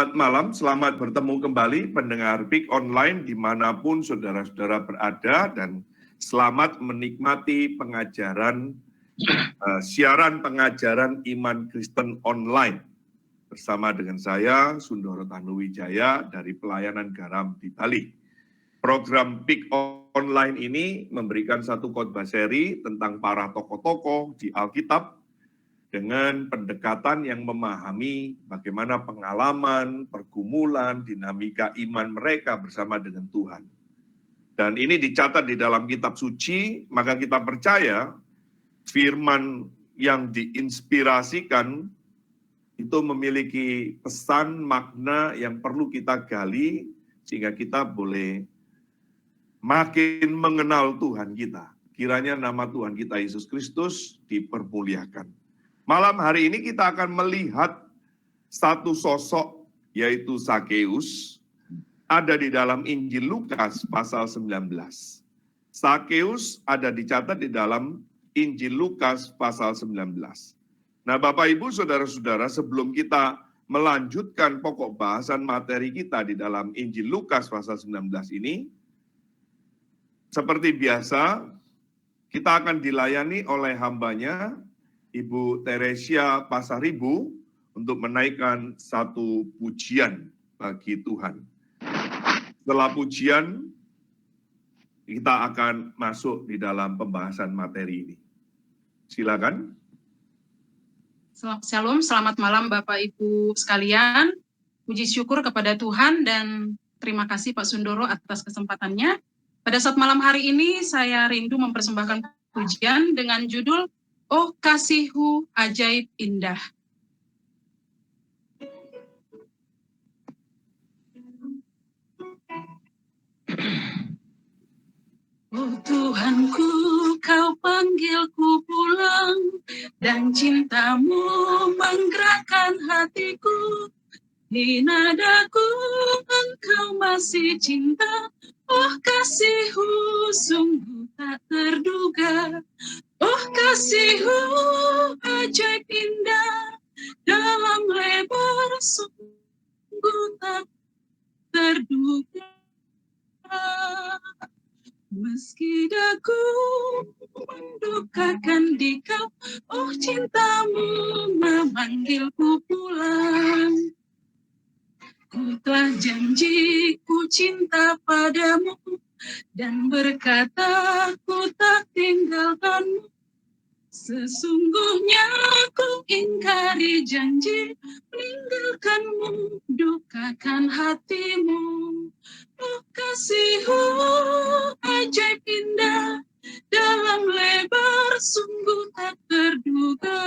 Selamat malam, selamat bertemu kembali pendengar PIK Online dimanapun saudara-saudara berada, dan selamat menikmati siaran pengajaran iman Kristen online bersama dengan saya, Sundoro Tanuwijaya dari Pelayanan Garam di Bali. Program PIK Online ini memberikan satu khotbah seri tentang para tokoh-tokoh di Alkitab dengan pendekatan yang memahami bagaimana pengalaman, pergumulan, dinamika iman mereka bersama dengan Tuhan. Dan ini dicatat di dalam kitab suci, maka kita percaya firman yang diinspirasikan itu memiliki pesan makna yang perlu kita gali, sehingga kita boleh makin mengenal Tuhan kita. Kiranya nama Tuhan kita Yesus Kristus dipermuliakan. Malam hari ini kita akan melihat satu sosok, yaitu Sakeus, ada di dalam Injil Lukas pasal 19. Sakeus ada dicatat di dalam Injil Lukas pasal 19. Nah, Bapak Ibu, saudara-saudara, sebelum kita melanjutkan pokok bahasan materi kita di dalam Injil Lukas pasal 19 ini, seperti biasa, kita akan dilayani oleh hambanya, Ibu Teresia Pasaribu, untuk menaikkan satu pujian bagi Tuhan. Setelah pujian, kita akan masuk di dalam pembahasan materi ini. Silakan. Shalom, selamat malam Bapak Ibu sekalian. Puji syukur kepada Tuhan dan terima kasih Pak Sundoro atas kesempatannya. Pada saat malam hari ini saya rindu mempersembahkan pujian dengan judul Oh Kasih-Mu Ajaib Indah. Oh Tuhanku, Kau panggilku pulang, dan cinta-Mu menggerakkan hatiku. Di nadaku Engkau masih cinta, oh kasih-Mu sungguh tak terduga. Oh kasih-Mu ajaib indah, dalam lebar sungguh tak terduga. Meski daku mendukakan di Kau, oh cinta-Mu memanggilku pulang. Ku telah janji ku cinta padamu, dan berkata ku tak tinggalkanmu. Sesungguhnya ku ingkari janji, meninggalkanmu, dukakan hatimu. Oh kasih-Mu ajaib indah, dalam lebar sungguh tak terduga.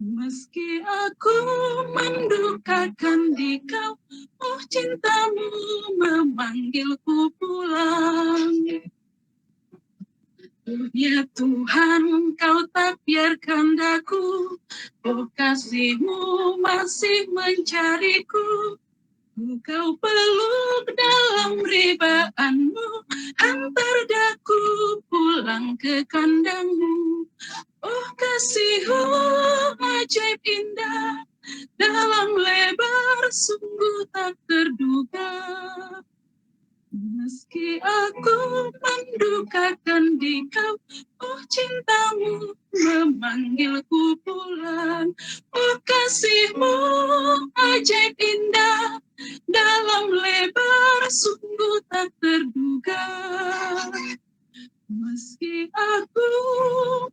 Meski aku mendukakan di Kau, oh cinta-Mu memanggilku pulang. Ya Tuhan, Kau tak biarkan daku, oh kasih-Mu masih mencariku. Kau peluk dalam ribaan-Mu, hantar daku pulang ke kandang-Mu. Oh kasih-Mu ajaib indah, dalam lebar sungguh tak terduga. Meski aku mendukakan di Kau, oh cinta-Mu memanggilku pulang. Oh kasih-Mu ajaib indah, dalam lebar sungguh tak terduga. Meski aku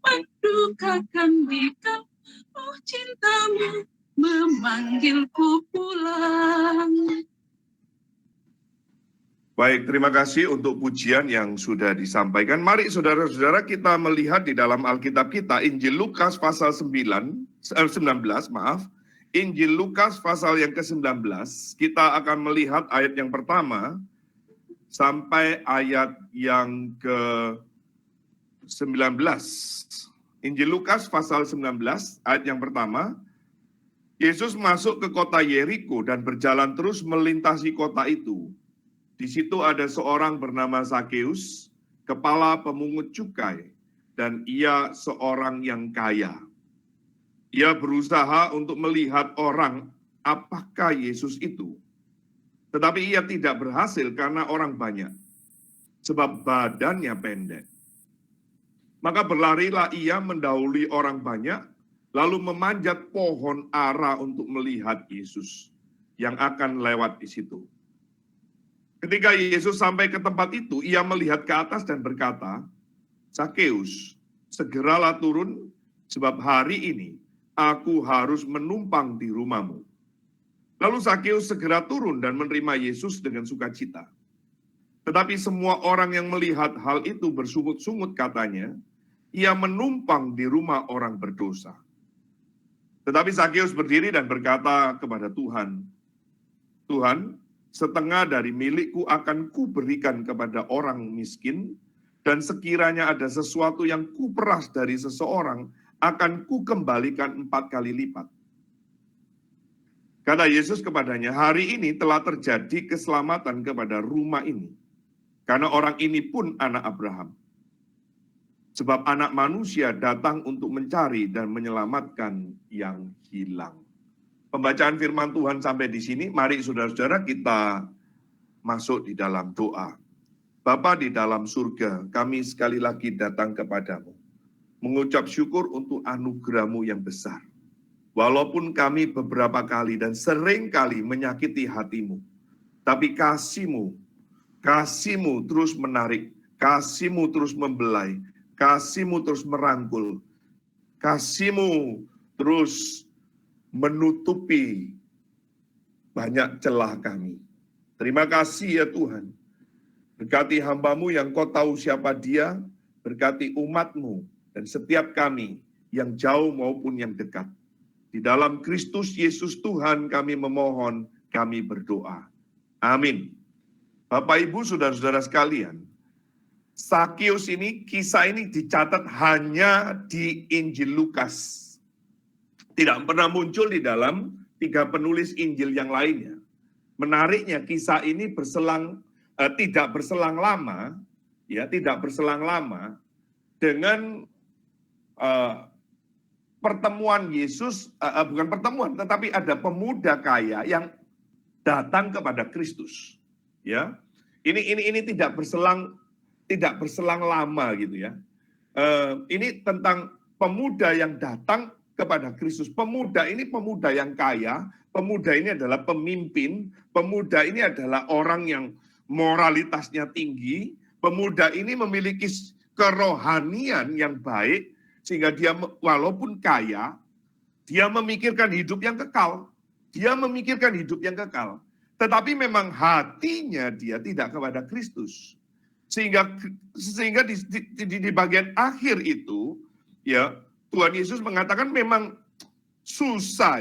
mendukakan di Kau, oh cinta-Mu memanggilku pulang. Baik, terima kasih untuk pujian yang sudah disampaikan. Mari saudara-saudara kita melihat di dalam Alkitab kita, Injil Lukas pasal 19, Injil Lukas pasal yang ke-19, kita akan melihat ayat yang pertama sampai ayat yang ke-19. Injil Lukas pasal 19, ayat yang pertama, Yesus masuk ke kota Yeriko dan berjalan terus melintasi kota itu. Di situ ada seorang bernama Sakeus, kepala pemungut cukai, dan ia seorang yang kaya. Ia berusaha untuk melihat orang apakah Yesus itu. Tetapi ia tidak berhasil karena orang banyak, sebab badannya pendek. Maka berlarilah ia mendahului orang banyak, lalu memanjat pohon ara untuk melihat Yesus yang akan lewat di situ. Ketika Yesus sampai ke tempat itu, ia melihat ke atas dan berkata, "Sakeus, segeralah turun, sebab hari ini aku harus menumpang di rumahmu." Lalu Sakeus segera turun dan menerima Yesus dengan sukacita. Tetapi semua orang yang melihat hal itu bersungut-sungut katanya, ia menumpang di rumah orang berdosa. Tetapi Sakeus berdiri dan berkata kepada Tuhan, "Tuhan, setengah dari milikku akan kuberikan kepada orang miskin, dan sekiranya ada sesuatu yang kuperas dari seseorang, akan kukembalikan 4 kali lipat." Kata Yesus kepadanya, "Hari ini telah terjadi keselamatan kepada rumah ini, karena orang ini pun anak Abraham. Sebab anak manusia datang untuk mencari dan menyelamatkan yang hilang." Pembacaan firman Tuhan sampai di sini. Mari saudara-saudara kita masuk di dalam doa. Bapa di dalam surga, kami sekali lagi datang kepadamu, mengucap syukur untuk anugerah-Mu yang besar. Walaupun kami beberapa kali dan sering kali menyakiti hati-Mu, tapi kasih-Mu terus menarik, kasih-Mu terus membelai, kasih-Mu terus merangkul, kasih-Mu terus menutupi banyak celah kami. Terima kasih ya Tuhan. Berkati hamba-Mu yang Kau tahu siapa dia, berkati umat-Mu dan setiap kami yang jauh maupun yang dekat. Di dalam Kristus Yesus Tuhan kami memohon, kami berdoa. Amin. Bapak Ibu saudara-saudara sekalian, Sakeus ini, kisah ini dicatat hanya di Injil Lukas. Tidak pernah muncul di dalam 3 penulis Injil yang lainnya. Menariknya kisah ini tidak berselang lama dengan pertemuan Yesus, bukan pertemuan, tetapi ada pemuda kaya yang datang kepada Kristus. Ya, ini tidak berselang lama gitu ya. Ini tentang pemuda yang datang kepada Kristus. Pemuda ini pemuda yang kaya, pemuda ini adalah pemimpin, pemuda ini adalah orang yang moralitasnya tinggi, pemuda ini memiliki kerohanian yang baik, sehingga dia walaupun kaya, dia memikirkan hidup yang kekal. Dia memikirkan hidup yang kekal. Tetapi memang hatinya dia tidak kepada Kristus. Sehingga di bagian akhir itu, ya Tuhan Yesus mengatakan memang susah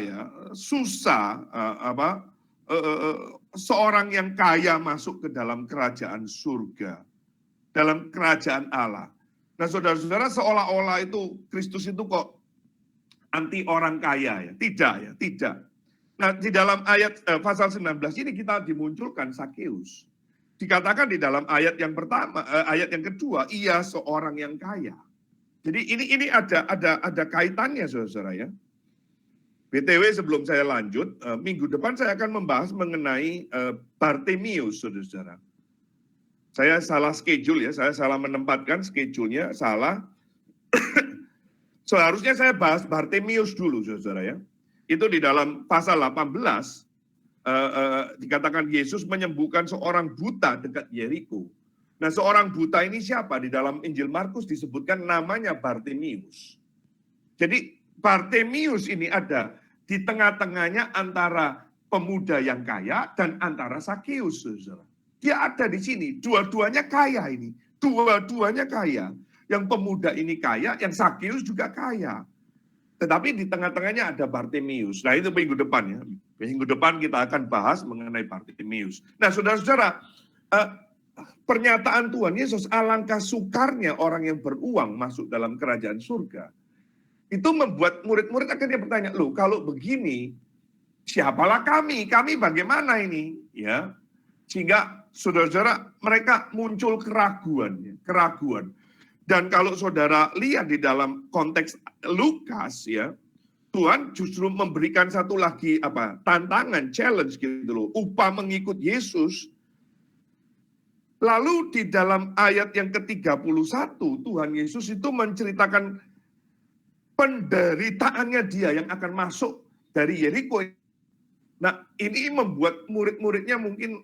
seorang yang kaya masuk ke dalam kerajaan surga, dalam kerajaan Allah. Nah, saudara-saudara, seolah-olah itu Kristus itu kok anti orang kaya ya? Tidak. Nah, di dalam ayat pasal 19 ini kita dimunculkan Sakeus. Dikatakan di dalam ayat yang pertama, ayat yang kedua, ia seorang yang kaya. Jadi ini ada kaitannya, saudara-saudara ya. BTW sebelum saya lanjut, minggu depan saya akan membahas mengenai Bartimeus, saudara-saudara. Saya salah schedule ya, saya salah menempatkan schedule-nya, salah. Seharusnya saya bahas Bartimeus dulu, saudara ya. Itu di dalam pasal 18, dikatakan Yesus menyembuhkan seorang buta dekat Yeriko. Nah, seorang buta ini siapa? Di dalam Injil Markus disebutkan namanya Bartimeus. Jadi Bartimeus ini ada di tengah-tengahnya antara pemuda yang kaya dan antara Sakeus, saudara. Dia ada di sini, dua-duanya kaya ini. Dua-duanya kaya. Yang pemuda ini kaya, yang Sakeus juga kaya. Tetapi di tengah-tengahnya ada Bartimeus. Nah, itu minggu depan ya. Minggu depan kita akan bahas mengenai Bartimeus. Nah, saudara-saudara, pernyataan Tuhan Yesus, alangkah sukarnya orang yang beruang masuk dalam kerajaan surga. Itu membuat murid-murid akhirnya bertanya, loh kalau begini, siapalah kami? Kami bagaimana ini? Ya, sehingga saudara-saudara mereka muncul keraguan. Dan kalau saudara lihat di dalam konteks Lukas ya, Tuhan justru memberikan satu lagi tantangan, challenge gitu loh, upah mengikut Yesus. Lalu di dalam ayat yang ke-31, Tuhan Yesus itu menceritakan penderitaannya dia yang akan masuk dari Yeriko. Nah, ini membuat murid-muridnya mungkin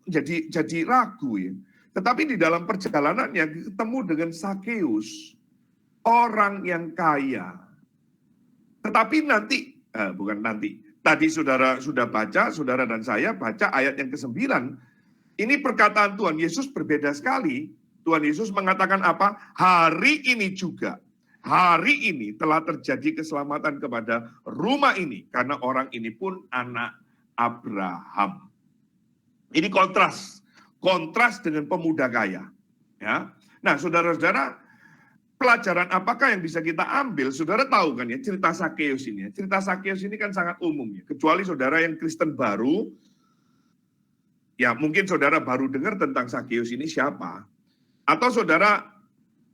jadi ragu ya. Tetapi di dalam perjalanannya ketemu dengan Sakeus, orang yang kaya. Tetapi tadi saudara sudah baca, saudara dan saya baca ayat yang ke-9, ini perkataan Tuhan Yesus berbeda sekali. Tuhan Yesus mengatakan apa? Hari ini juga, hari ini telah terjadi keselamatan kepada rumah ini, karena orang ini pun anak Abraham. Ini kontras dengan pemuda kaya. Ya. Nah, saudara-saudara, pelajaran apakah yang bisa kita ambil? Saudara tahu kan ya cerita Sakeus ini. Cerita Sakeus ini kan sangat umum ya. Kecuali saudara yang Kristen baru, ya mungkin saudara baru dengar tentang Sakeus ini siapa. Atau saudara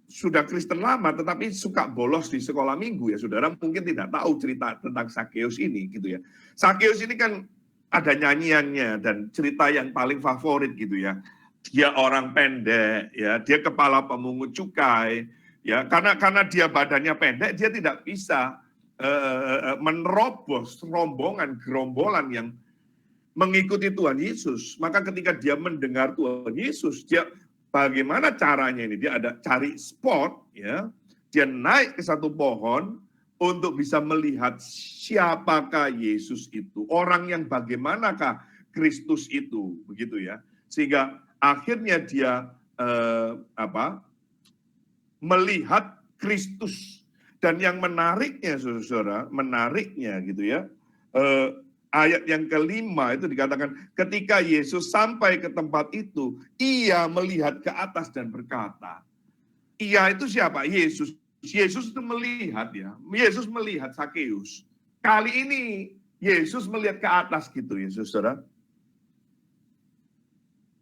sudah Kristen lama tetapi suka bolos di sekolah minggu ya. Saudara mungkin tidak tahu cerita tentang Sakeus ini gitu ya. Sakeus ini kan ada nyanyiannya dan cerita yang paling favorit gitu ya. Dia orang pendek ya, dia kepala pemungut cukai. Ya, karena dia badannya pendek, dia tidak bisa menerobos gerombolan yang mengikuti Tuhan Yesus. Maka ketika dia mendengar Tuhan Yesus, dia bagaimana caranya ini? Dia ada cari spot, ya. Dia naik ke satu pohon untuk bisa melihat siapakah Yesus itu, orang yang bagaimanakah Kristus itu, begitu ya. Sehingga akhirnya dia melihat Kristus. Dan yang menariknya, saudara, menariknya gitu ya, ayat yang ke-5 itu dikatakan, ketika Yesus sampai ke tempat itu, ia melihat ke atas dan berkata, ia itu siapa? Yesus. Yesus itu melihat ya, Yesus melihat Sakeus. Kali ini Yesus melihat ke atas gitu ya, saudara.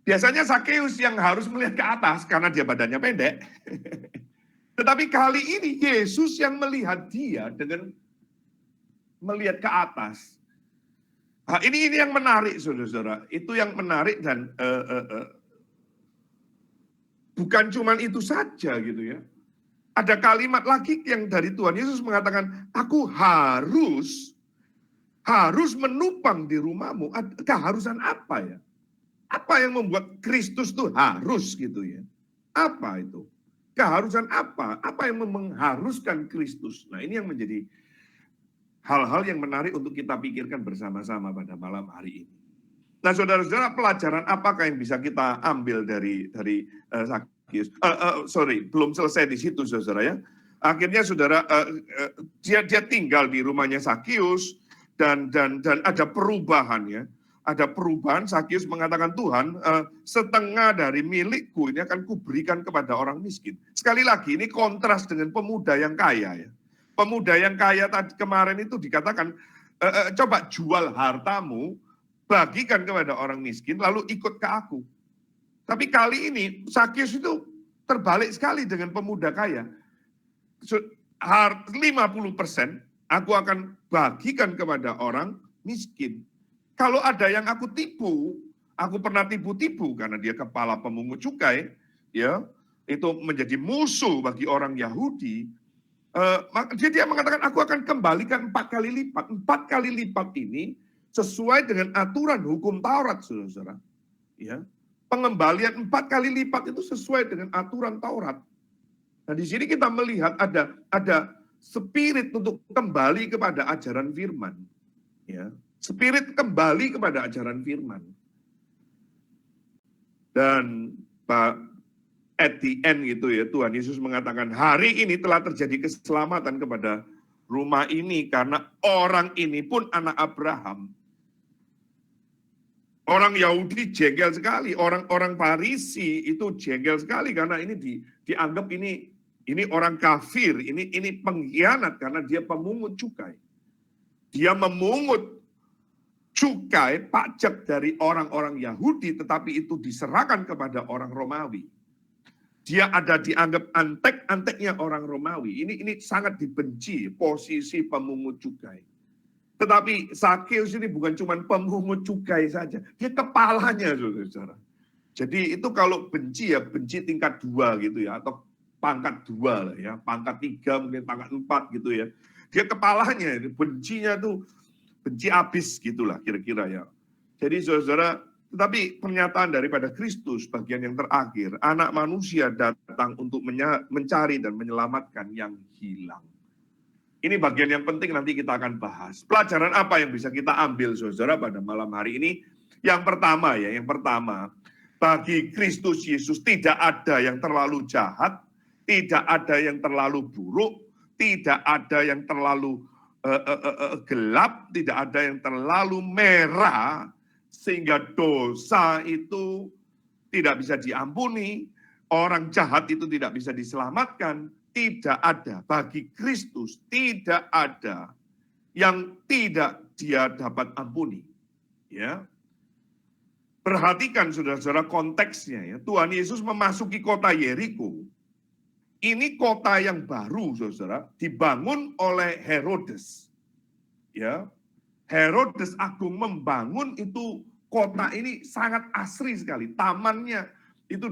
Biasanya Sakeus yang harus melihat ke atas karena dia badannya pendek. Tetapi kali ini Yesus yang melihat dia dengan melihat ke atas. Nah, ini yang menarik, saudara-saudara. Itu yang menarik dan bukan cuma itu saja gitu ya. Ada kalimat lagi yang dari Tuhan Yesus mengatakan, aku harus menupang di rumahmu. Keharusan apa ya? Apa yang membuat Kristus itu harus gitu ya? Apa itu? Keharusan apa? Apa yang mengharuskan Kristus? Nah, ini yang menjadi hal-hal yang menarik untuk kita pikirkan bersama-sama pada malam hari ini. Nah, saudara-saudara, pelajaran apakah yang bisa kita ambil dari Sakeus? Belum selesai di situ, saudara ya. Akhirnya saudara dia tinggal di rumahnya Sakeus dan ada perubahan ya. Ada perubahan. Sakeus mengatakan, Tuhan, setengah dari milikku ini akan kuberikan kepada orang miskin. Sekali lagi ini kontras dengan pemuda yang kaya ya. Pemuda yang kaya tadi kemarin itu dikatakan, coba jual hartamu, bagikan kepada orang miskin, lalu ikut ke aku. Tapi kali ini Sakeus itu terbalik sekali dengan pemuda kaya. 50% aku akan bagikan kepada orang miskin. Kalau ada yang aku tipu, aku pernah tipu-tipu karena dia kepala pemungut cukai, ya, itu menjadi musuh bagi orang Yahudi. Dia mengatakan aku akan kembalikan 4 kali lipat. 4 kali lipat ini sesuai dengan aturan hukum Taurat, saudara-saudara. Ya, pengembalian 4 kali lipat itu sesuai dengan aturan Taurat. Nah, di sini kita melihat ada spirit untuk kembali kepada ajaran firman. Ya, spirit kembali kepada ajaran firman. Dan at the end gitu ya, Tuhan Yesus mengatakan, hari ini telah terjadi keselamatan kepada rumah ini karena orang ini pun anak Abraham. Orang Yahudi jengkel sekali, orang Farisi itu jengkel sekali karena ini dianggap ini orang kafir, ini pengkhianat karena dia pemungut cukai. Dia memungut cukai, pajak dari orang-orang Yahudi, tetapi itu diserahkan kepada orang Romawi. Dia ada dianggap antek-anteknya orang Romawi. Ini sangat dibenci posisi pemungut cukai. Tetapi Sakeus ini bukan cuma pemungut cukai saja. Dia kepalanya, saudara-saudara. Jadi itu kalau benci ya benci tingkat 2 gitu ya. Atau pangkat 2 lah ya. Pangkat 3 mungkin pangkat 4 gitu ya. Dia kepalanya, bencinya tuh benci abis gitulah kira-kira ya. Jadi saudara-saudara, tetapi pernyataan daripada Kristus bagian yang terakhir, anak manusia datang untuk mencari dan menyelamatkan yang hilang. Ini bagian yang penting nanti kita akan bahas. Pelajaran apa yang bisa kita ambil saudara pada malam hari ini? Yang pertama, bagi Kristus Yesus tidak ada yang terlalu jahat, tidak ada yang terlalu buruk, tidak ada yang terlalu gelap, tidak ada yang terlalu merah, sehingga dosa itu tidak bisa diampuni, orang jahat itu tidak bisa diselamatkan. Tidak ada bagi Kristus, tidak ada yang tidak dia dapat ampuni. Ya, perhatikan saudara-saudara konteksnya ya. Tuhan Yesus memasuki kota Yeriko. Ini kota yang baru, saudara, dibangun oleh Herodes. Ya, Herodes Agung membangun itu kota ini sangat asri sekali. Tamannya itu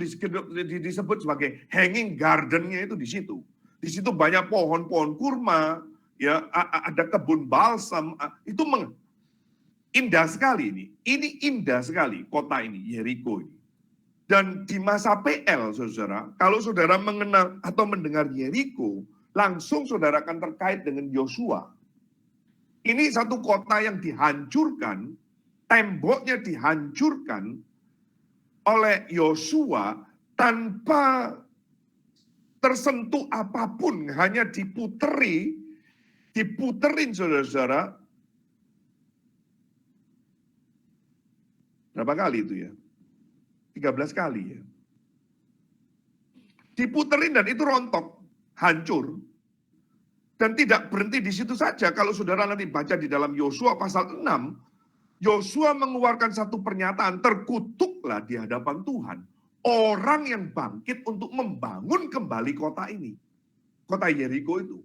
disebut sebagai hanging garden-nya itu di situ. Di situ banyak pohon-pohon kurma, ya, ada kebun balsam. Itu indah sekali ini. Ini indah sekali kota ini, Yeriko ini. Dan di masa PL, saudara, kalau saudara mengenal atau mendengar Yeriko, langsung saudara akan terkait dengan Yosua. Ini satu kota yang dihancurkan, temboknya dihancurkan oleh Yosua tanpa tersentuh apapun, hanya diputerin saudara-saudara. Berapa kali itu ya? 13 kali ya. Diputerin dan itu rontok, hancur. Dan tidak berhenti di situ saja. Kalau saudara nanti baca di dalam Yosua pasal 6, Yosua mengeluarkan satu pernyataan, terkutuklah di hadapan Tuhan orang yang bangkit untuk membangun kembali kota ini. Kota Yeriko itu.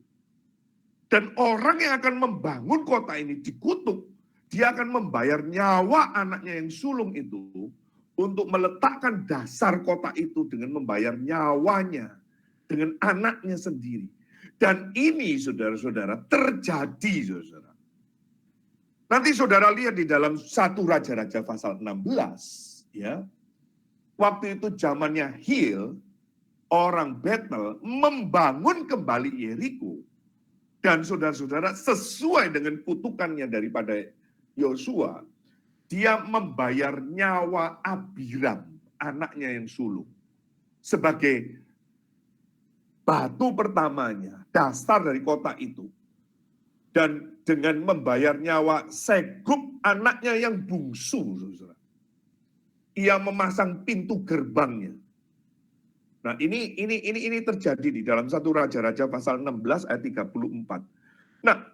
Dan orang yang akan membangun kota ini dikutuk. Dia akan membayar nyawa anaknya yang sulung itu untuk meletakkan dasar kota itu dengan membayar nyawanya. Dengan anaknya sendiri. Dan ini saudara-saudara terjadi saudara. Nanti saudara lihat di dalam 1 Raja-Raja pasal 16. Ya. Waktu itu zamannya Hil, orang Betel membangun kembali Yeriko. Dan saudara-saudara sesuai dengan kutukannya daripada Yosua, dia membayar nyawa Abiram, anaknya yang sulung, sebagai batu pertamanya, dasar dari kota itu. Dan dengan membayar nyawa Segub, anaknya yang bungsu, saudara. Ia memasang pintu gerbangnya. Nah, ini terjadi di dalam 1 Raja-Raja pasal 16 ayat 34. Nah,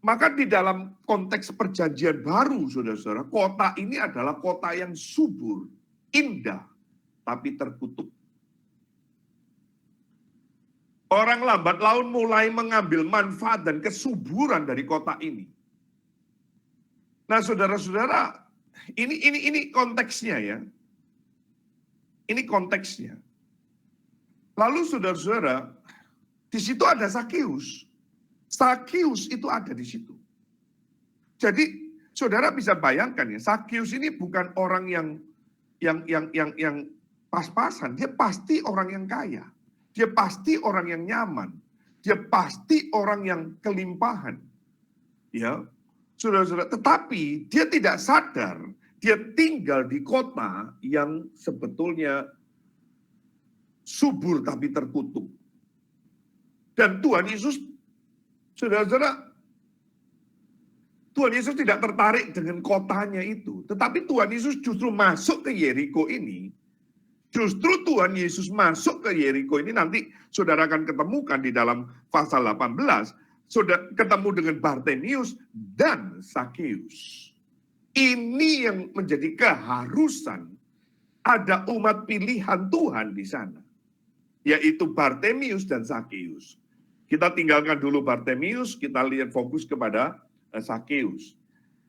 maka di dalam konteks perjanjian baru, saudara-saudara, kota ini adalah kota yang subur, indah, tapi terkutuk. Orang lambat laun mulai mengambil manfaat dan kesuburan dari kota ini. Nah, saudara-saudara, ini konteksnya ya. Ini konteksnya. Lalu saudara-saudara, di situ ada Sakeus. Sakeus itu ada di situ. Jadi saudara bisa bayangkan ya, Sakeus ini bukan orang yang pas-pasan. Dia pasti orang yang kaya. Dia pasti orang yang nyaman. Dia pasti orang yang kelimpahan. Ya, saudara-saudara. Tetapi dia tidak sadar. Dia tinggal di kota yang sebetulnya subur tapi terkutuk. Dan Tuhan Yesus, saudara-saudara, Tuhan Yesus tidak tertarik dengan kotanya itu. Tetapi Tuhan Yesus justru masuk ke Yeriko ini. Justru Tuhan Yesus masuk ke Yeriko ini nanti saudara akan ketemukan di dalam pasal 18. Saudara ketemu dengan Bartemius dan Sakeus. Ini yang menjadi keharusan. Ada umat pilihan Tuhan di sana. yaitu Bartemius dan Zakeus. Kita tinggalkan dulu Bartemius, kita lihat fokus kepada Zakeus.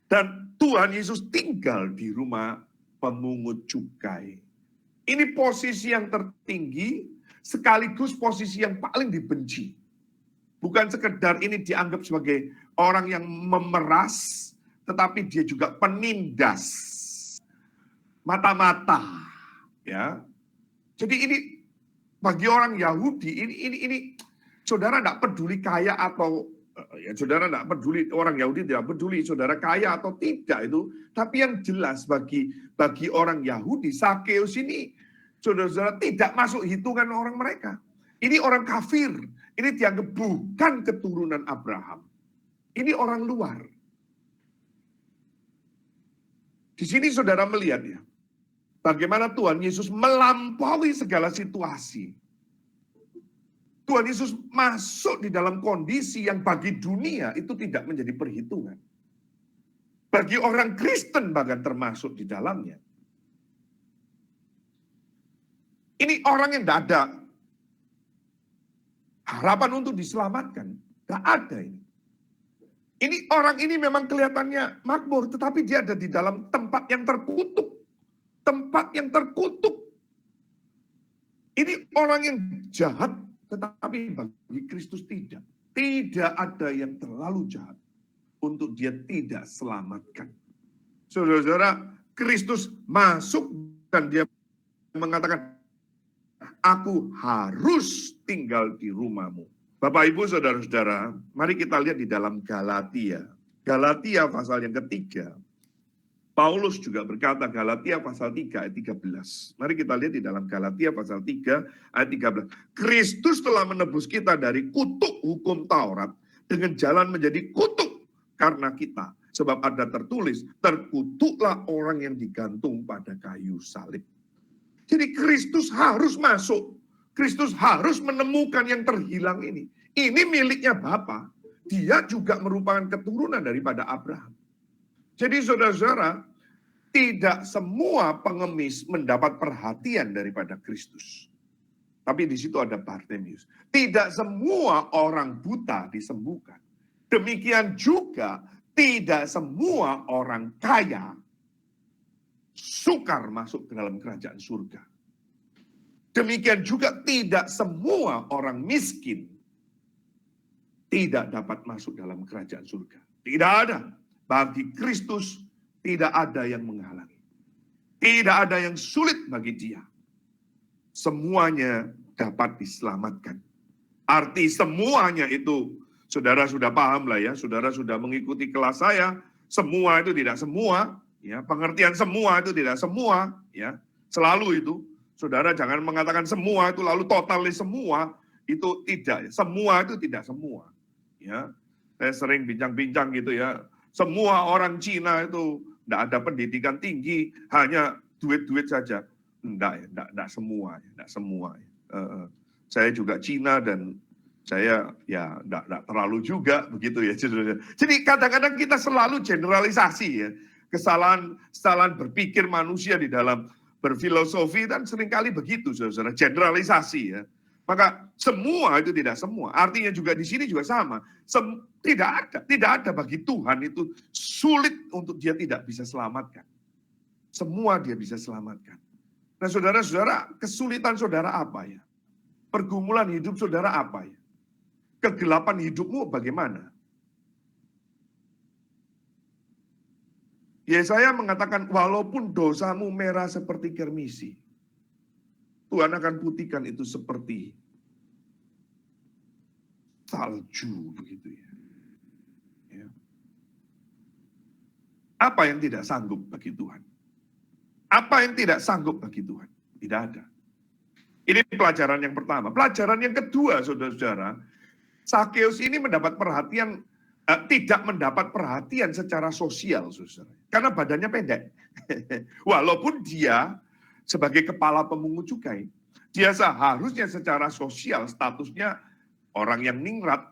Dan Tuhan Yesus tinggal di rumah pemungut cukai. Ini posisi yang tertinggi, sekaligus posisi yang paling dibenci. Bukan sekedar ini dianggap sebagai orang yang memeras, tetapi dia juga penindas mata-mata, ya. Jadi ini bagi orang Yahudi ini saudara tidak peduli kaya atau ya saudara tidak peduli, orang Yahudi tidak peduli saudara kaya atau tidak itu, tapi yang jelas bagi orang Yahudi, Zakeus ini saudara-saudara tidak masuk hitungan orang mereka. Ini orang kafir, ini dianggap bukan keturunan Abraham. Ini orang luar. Di sini saudara melihat ya, bagaimana Tuhan Yesus melampaui segala situasi. Tuhan Yesus masuk di dalam kondisi yang bagi dunia itu tidak menjadi perhitungan. Bagi orang Kristen bahkan termasuk di dalamnya. Ini orang yang tidak ada harapan untuk diselamatkan. Tidak ada ini. Ini orang ini memang kelihatannya makmur, tetapi dia ada di dalam tempat yang terkutuk. Tempat yang terkutuk. Ini orang yang jahat, tetapi bagi Kristus tidak. Tidak ada yang terlalu jahat untuk dia tidak selamatkan. Saudara-saudara, Kristus masuk dan dia mengatakan, aku harus tinggal di rumahmu. Bapak Ibu Saudara-saudara, mari kita lihat di dalam Galatia. Galatia pasal yang ketiga. Paulus juga berkata, Galatia pasal 3 ayat 13. Mari kita lihat di dalam Galatia pasal 3 ayat 13. Kristus telah menebus kita dari kutuk hukum Taurat dengan jalan menjadi kutuk karena kita. Sebab ada tertulis, terkutuklah orang yang digantung pada kayu salib. Jadi Kristus harus masuk. Kristus harus menemukan yang terhilang ini. Ini miliknya Bapa. Dia juga merupakan keturunan daripada Abraham. Jadi saudara-saudara, tidak semua pengemis mendapat perhatian daripada Kristus. Tapi di situ ada Bartemius. Tidak semua orang buta disembuhkan. Demikian juga tidak semua orang kaya sukar masuk ke dalam kerajaan surga. Demikian juga tidak semua orang miskin tidak dapat masuk dalam kerajaan surga. Tidak ada. Bagi Kristus tidak ada yang menghalangi. Tidak ada yang sulit bagi dia. Semuanya dapat diselamatkan. Arti semuanya itu, saudara sudah paham lah ya, saudara sudah mengikuti kelas saya, semua itu tidak semua, ya, pengertian semua itu tidak semua, ya, selalu itu. Saudara jangan mengatakan semua itu lalu totalis semua, itu tidak, semua itu tidak semua. Ya, saya sering bincang-bincang gitu ya, semua orang Cina itu tidak ada pendidikan tinggi, hanya duit-duit saja. Enggak semua, enggak semua. Saya juga Cina dan saya ya enggak terlalu juga begitu ya. Jadi kadang-kadang kita selalu generalisasi ya, kesalahan berpikir manusia di dalam berfilosofi dan seringkali begitu, saudara, generalisasi ya. Maka semua itu tidak semua. Artinya juga di sini juga sama. Tidak ada bagi Tuhan itu sulit untuk dia tidak bisa selamatkan. Semua dia bisa selamatkan. Nah saudara-saudara, kesulitan saudara apa ya? Pergumulan hidup saudara apa ya? Kegelapan hidupmu bagaimana? Yesaya mengatakan, walaupun dosamu merah seperti kermisi, Tuhan akan putihkan itu seperti salju begitu ya. Apa yang tidak sanggup bagi Tuhan? Apa yang tidak sanggup bagi Tuhan? Tidak ada. Ini pelajaran yang pertama. Pelajaran yang kedua, saudara-saudara, Zakeus ini mendapat perhatian, tidak mendapat perhatian secara sosial, saudara. Karena badannya pendek. Walaupun dia sebagai kepala pemungut cukai, dia seharusnya secara sosial statusnya orang yang ningrat,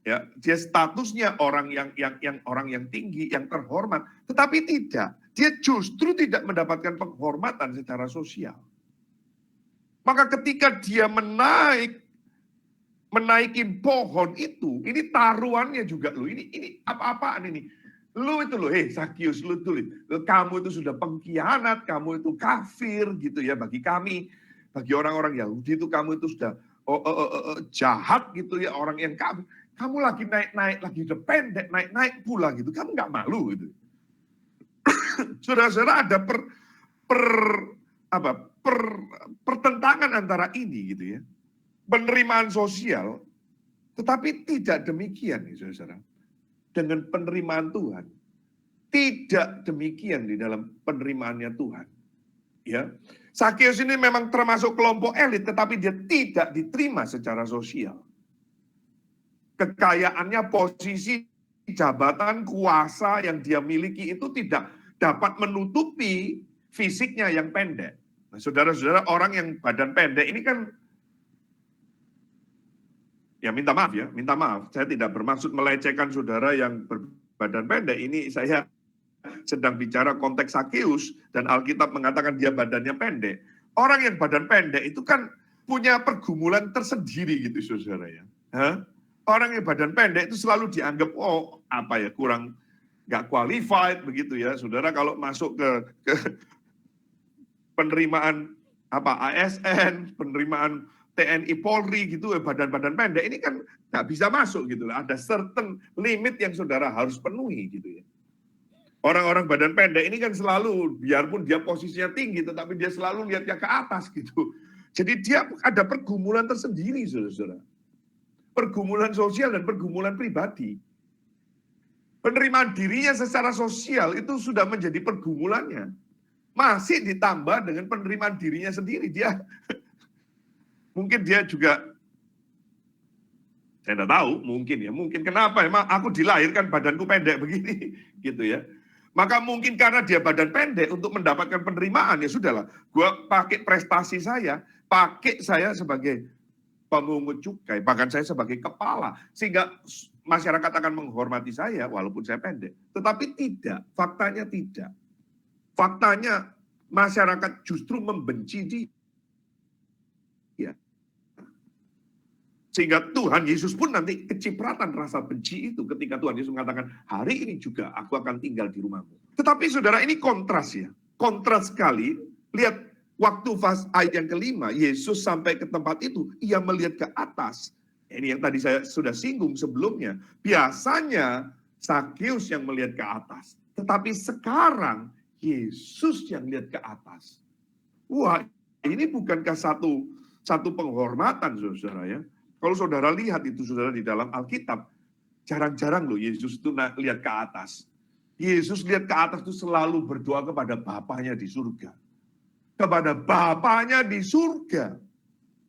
ya, dia statusnya orang yang tinggi, yang terhormat, tetapi tidak, dia justru tidak mendapatkan penghormatan secara sosial. Maka ketika dia menaikin pohon itu, ini taruhannya juga loh. Ini apa-apaan ini? Lu itu loh, Zakius, lu kamu itu sudah pengkhianat, kamu itu kafir gitu ya bagi kami, bagi orang-orang Yahudi itu kamu itu sudah jahat gitu ya, orang yang kamu lagi naik-naik, lagi udah pendek, naik-naik pula gitu, kamu nggak malu gitu. Saudara-saudara ada pertentangan antara ini gitu ya. Penerimaan sosial, tetapi tidak demikian nih saudara. Dengan penerimaan Tuhan. Tidak demikian di dalam penerimaannya Tuhan. Ya, Zakius ini memang termasuk kelompok elit, tetapi dia tidak diterima secara sosial. Kekayaannya, posisi, jabatan, kuasa yang dia miliki itu tidak dapat menutupi fisiknya yang pendek. Nah, saudara-saudara, orang yang badan pendek ini kan, ya minta maaf. Saya tidak bermaksud melecehkan saudara yang berbadan pendek. Ini saya sedang bicara konteks Zakius dan Alkitab mengatakan dia badannya pendek. Orang yang badan pendek itu kan punya pergumulan tersendiri gitu saudara ya. Orang yang badan pendek itu selalu dianggap kurang nggak qualified begitu ya. Saudara kalau masuk ke penerimaan ASN, penerimaan TNI Polri gitu badan-badan pendek ini kan nggak bisa masuk gitu. Ada certain limit yang saudara harus penuhi gitu ya. Orang-orang badan pendek ini kan selalu, biarpun dia posisinya tinggi, tetapi dia selalu lihatnya ke atas gitu. Jadi dia ada pergumulan tersendiri, saudara-saudara. Pergumulan sosial dan pergumulan pribadi. Penerimaan dirinya secara sosial itu sudah menjadi pergumulannya. Masih ditambah dengan penerimaan dirinya sendiri. Mungkin dia juga, saya tidak tahu, mungkin kenapa, emang aku dilahirkan badanku pendek begini, gitu ya. Maka mungkin karena dia badan pendek untuk mendapatkan penerimaan, ya sudahlah. Gue pakai prestasi saya sebagai pemungut cukai, bahkan saya sebagai kepala. Sehingga masyarakat akan menghormati saya walaupun saya pendek. Tetapi tidak, faktanya tidak. Faktanya masyarakat justru membenci dia. Sehingga Tuhan Yesus pun nanti kecipratan rasa benci itu ketika Tuhan Yesus mengatakan, hari ini juga aku akan tinggal di rumahmu. Tetapi saudara ini kontras ya. Kontras sekali. Lihat waktu ayat yang kelima, Yesus sampai ke tempat itu, ia melihat ke atas. Ini yang tadi saya sudah singgung sebelumnya. Biasanya Zakius yang melihat ke atas. Tetapi sekarang Yesus yang lihat ke atas. Wah, ini bukankah satu penghormatan saudara ya. Kalau saudara lihat itu saudara di dalam Alkitab, jarang-jarang loh Yesus itu lihat ke atas. Yesus lihat ke atas itu selalu berdoa kepada Bapanya di surga. Kepada Bapanya di surga.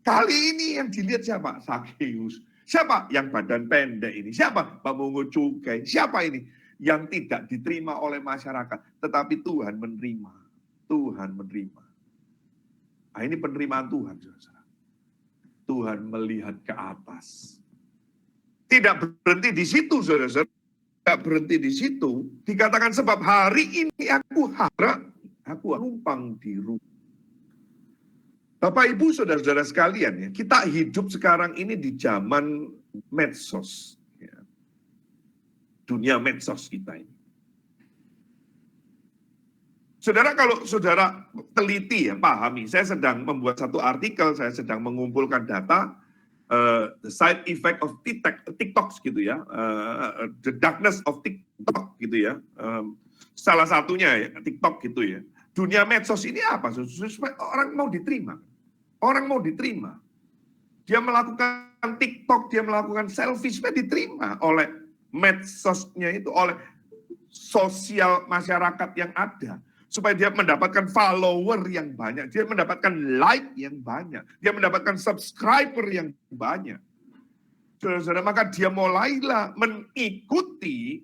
Kali ini yang dilihat siapa? Zakius. Siapa? Yang badan pendek ini. Siapa? Pemungut cukai. Siapa ini? Yang tidak diterima oleh masyarakat. Tetapi Tuhan menerima. Tuhan menerima. Nah, ini penerimaan Tuhan, saudara. Tuhan melihat ke atas. Tidak berhenti di situ, saudara-saudara. Tidak berhenti di situ. Dikatakan sebab hari ini aku harap, aku numpang di rumah. Bapak Ibu saudara-saudara sekalian ya, kita hidup sekarang ini di zaman medsos. Ya. Dunia medsos kita ini. Saudara, kalau saudara teliti ya, pahami, saya sedang membuat satu artikel, saya sedang mengumpulkan data, the side effect of TikTok gitu ya, the darkness of TikTok gitu ya, salah satunya ya, TikTok gitu ya. Dunia medsos ini apa? Supaya orang mau diterima. Orang mau diterima. Dia melakukan TikTok, dia melakukan selfie, supaya diterima oleh medsosnya itu, oleh sosial masyarakat yang ada. Supaya dia mendapatkan follower yang banyak, dia mendapatkan like yang banyak, dia mendapatkan subscriber yang banyak. Saudara-saudara, maka dia mulailah mengikuti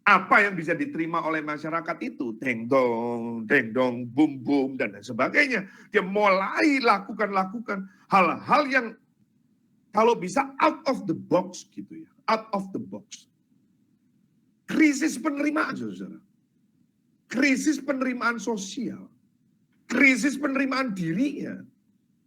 apa yang bisa diterima oleh masyarakat itu. Deng dong, boom boom, dan sebagainya. Dia mulai lakukan hal-hal yang kalau bisa out of the box gitu ya. Out of the box. Krisis penerimaan, saudara. Krisis penerimaan sosial. Krisis penerimaan dirinya.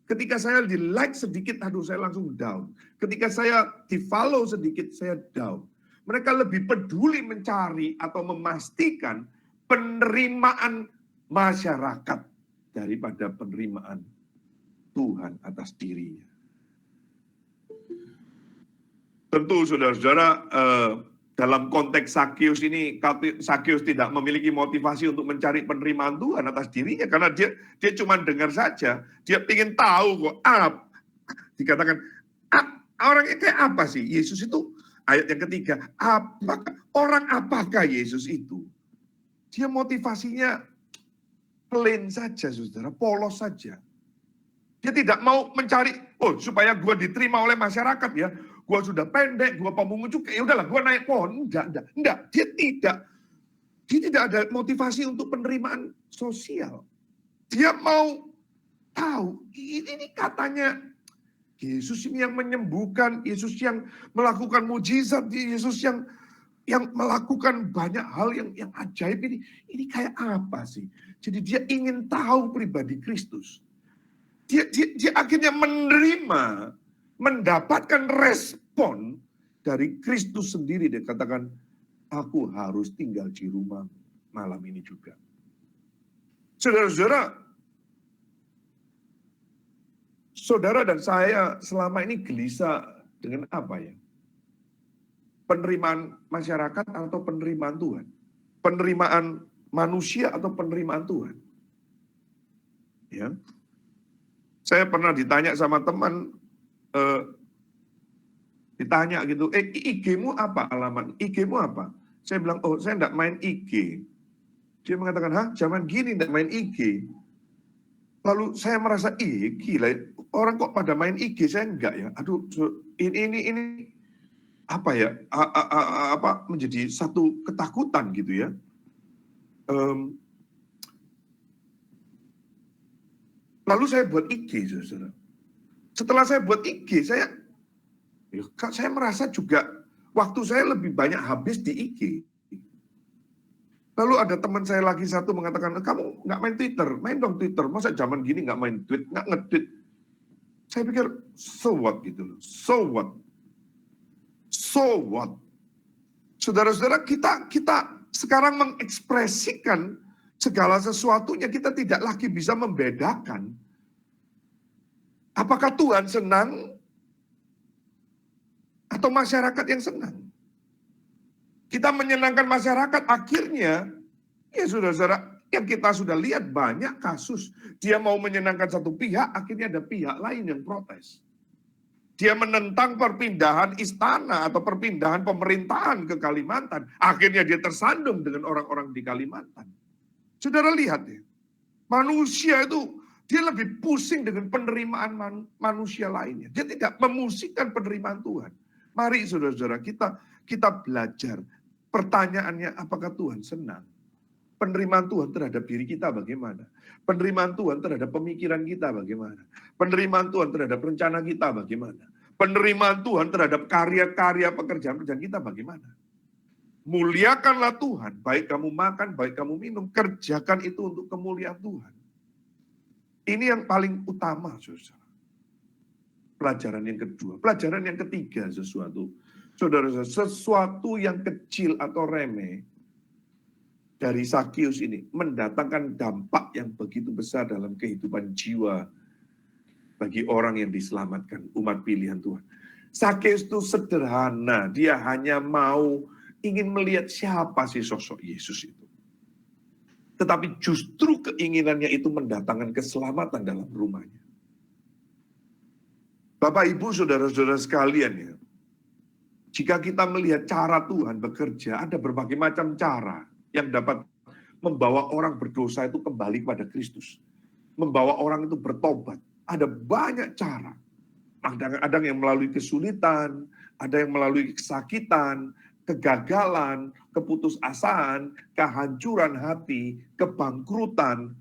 Ketika saya di like sedikit, aduh saya langsung down. Ketika saya di follow sedikit, saya down. Mereka lebih peduli mencari atau memastikan penerimaan masyarakat daripada penerimaan Tuhan atas dirinya. Tentu saudara-saudara, dalam konteks Sakeus ini, Sakeus tidak memiliki motivasi untuk mencari penerimaan Tuhan atas dirinya, karena dia cuma dengar saja, dia ingin tahu kok, dikatakan, orangnya kayak apa sih? Yesus itu, ayat yang ketiga, apakah Yesus itu? Dia motivasinya plain saja, saudara, polos saja. Dia tidak mau mencari, supaya gue diterima oleh masyarakat ya, gue sudah pendek, gue pemungut cukai, ya udahlah gue naik pohon. Enggak. Dia tidak ada motivasi untuk penerimaan sosial. Dia mau tahu, ini katanya Yesus ini yang menyembuhkan, Yesus yang melakukan mujizat, Yesus yang melakukan banyak hal yang ajaib ini. Ini kayak apa sih? Jadi dia ingin tahu pribadi Kristus. Dia akhirnya menerima, mendapatkan respon dari Kristus sendiri. Dia katakan, aku harus tinggal di rumah malam ini juga. Saudara-saudara, saudara dan saya selama ini gelisah dengan apa ya? Penerimaan masyarakat atau penerimaan Tuhan? Penerimaan manusia atau penerimaan Tuhan? Ya. Saya pernah ditanya sama teman, ditanya gitu, IG-mu apa alamat? IG-mu apa? Saya bilang, saya enggak main IG. Dia mengatakan, zaman gini enggak main IG. Lalu saya merasa, gila, orang kok pada main IG, saya enggak ya. Aduh, ini apa ya? Menjadi satu ketakutan gitu ya. Lalu saya buat IG, saudara. Setelah saya buat IG, saya merasa juga waktu saya lebih banyak habis di IG. Lalu ada teman saya lagi satu mengatakan, kamu nggak main Twitter? Main dong Twitter. Masa zaman gini nggak main tweet, nggak nge-tweet? Saya pikir, so what gitu loh. So what? So what? Saudara-saudara, kita sekarang mengekspresikan segala sesuatunya, kita tidak lagi bisa membedakan apakah Tuhan senang atau masyarakat yang senang. Kita menyenangkan masyarakat, akhirnya ya saudara-saudara, yang kita sudah lihat banyak kasus, dia mau menyenangkan satu pihak, akhirnya ada pihak lain yang protes. Dia menentang perpindahan istana atau perpindahan pemerintahan ke Kalimantan, akhirnya dia tersandung dengan orang-orang di Kalimantan. Saudara lihat ya, manusia itu dia lebih pusing dengan penerimaan manusia lainnya. Dia tidak memusikkan penerimaan Tuhan. Mari saudara-saudara, kita belajar. Pertanyaannya, apakah Tuhan senang? Penerimaan Tuhan terhadap diri kita bagaimana? Penerimaan Tuhan terhadap pemikiran kita bagaimana? Penerimaan Tuhan terhadap rencana kita bagaimana? Penerimaan Tuhan terhadap karya-karya pekerjaan-pekerjaan kita bagaimana? Muliakanlah Tuhan, baik kamu makan, baik kamu minum, kerjakan itu untuk kemuliaan Tuhan. Ini yang paling utama, saudara. Pelajaran yang kedua. Pelajaran yang ketiga, saudara-saudara, sesuatu yang kecil atau remeh dari Sakeus ini mendatangkan dampak yang begitu besar dalam kehidupan jiwa bagi orang yang diselamatkan, umat pilihan Tuhan. Sakeus itu sederhana, dia hanya ingin melihat siapa sih sosok Yesus itu. Tetapi justru keinginannya itu mendatangkan keselamatan dalam rumahnya. Bapak, Ibu, saudara-saudara sekalian ya, jika kita melihat cara Tuhan bekerja, ada berbagai macam cara yang dapat membawa orang berdosa itu kembali kepada Kristus. Membawa orang itu bertobat. Ada banyak cara. Ada yang melalui kesulitan, ada yang melalui kesakitan, kegagalan, keputusasaan, kehancuran hati, kebangkrutan.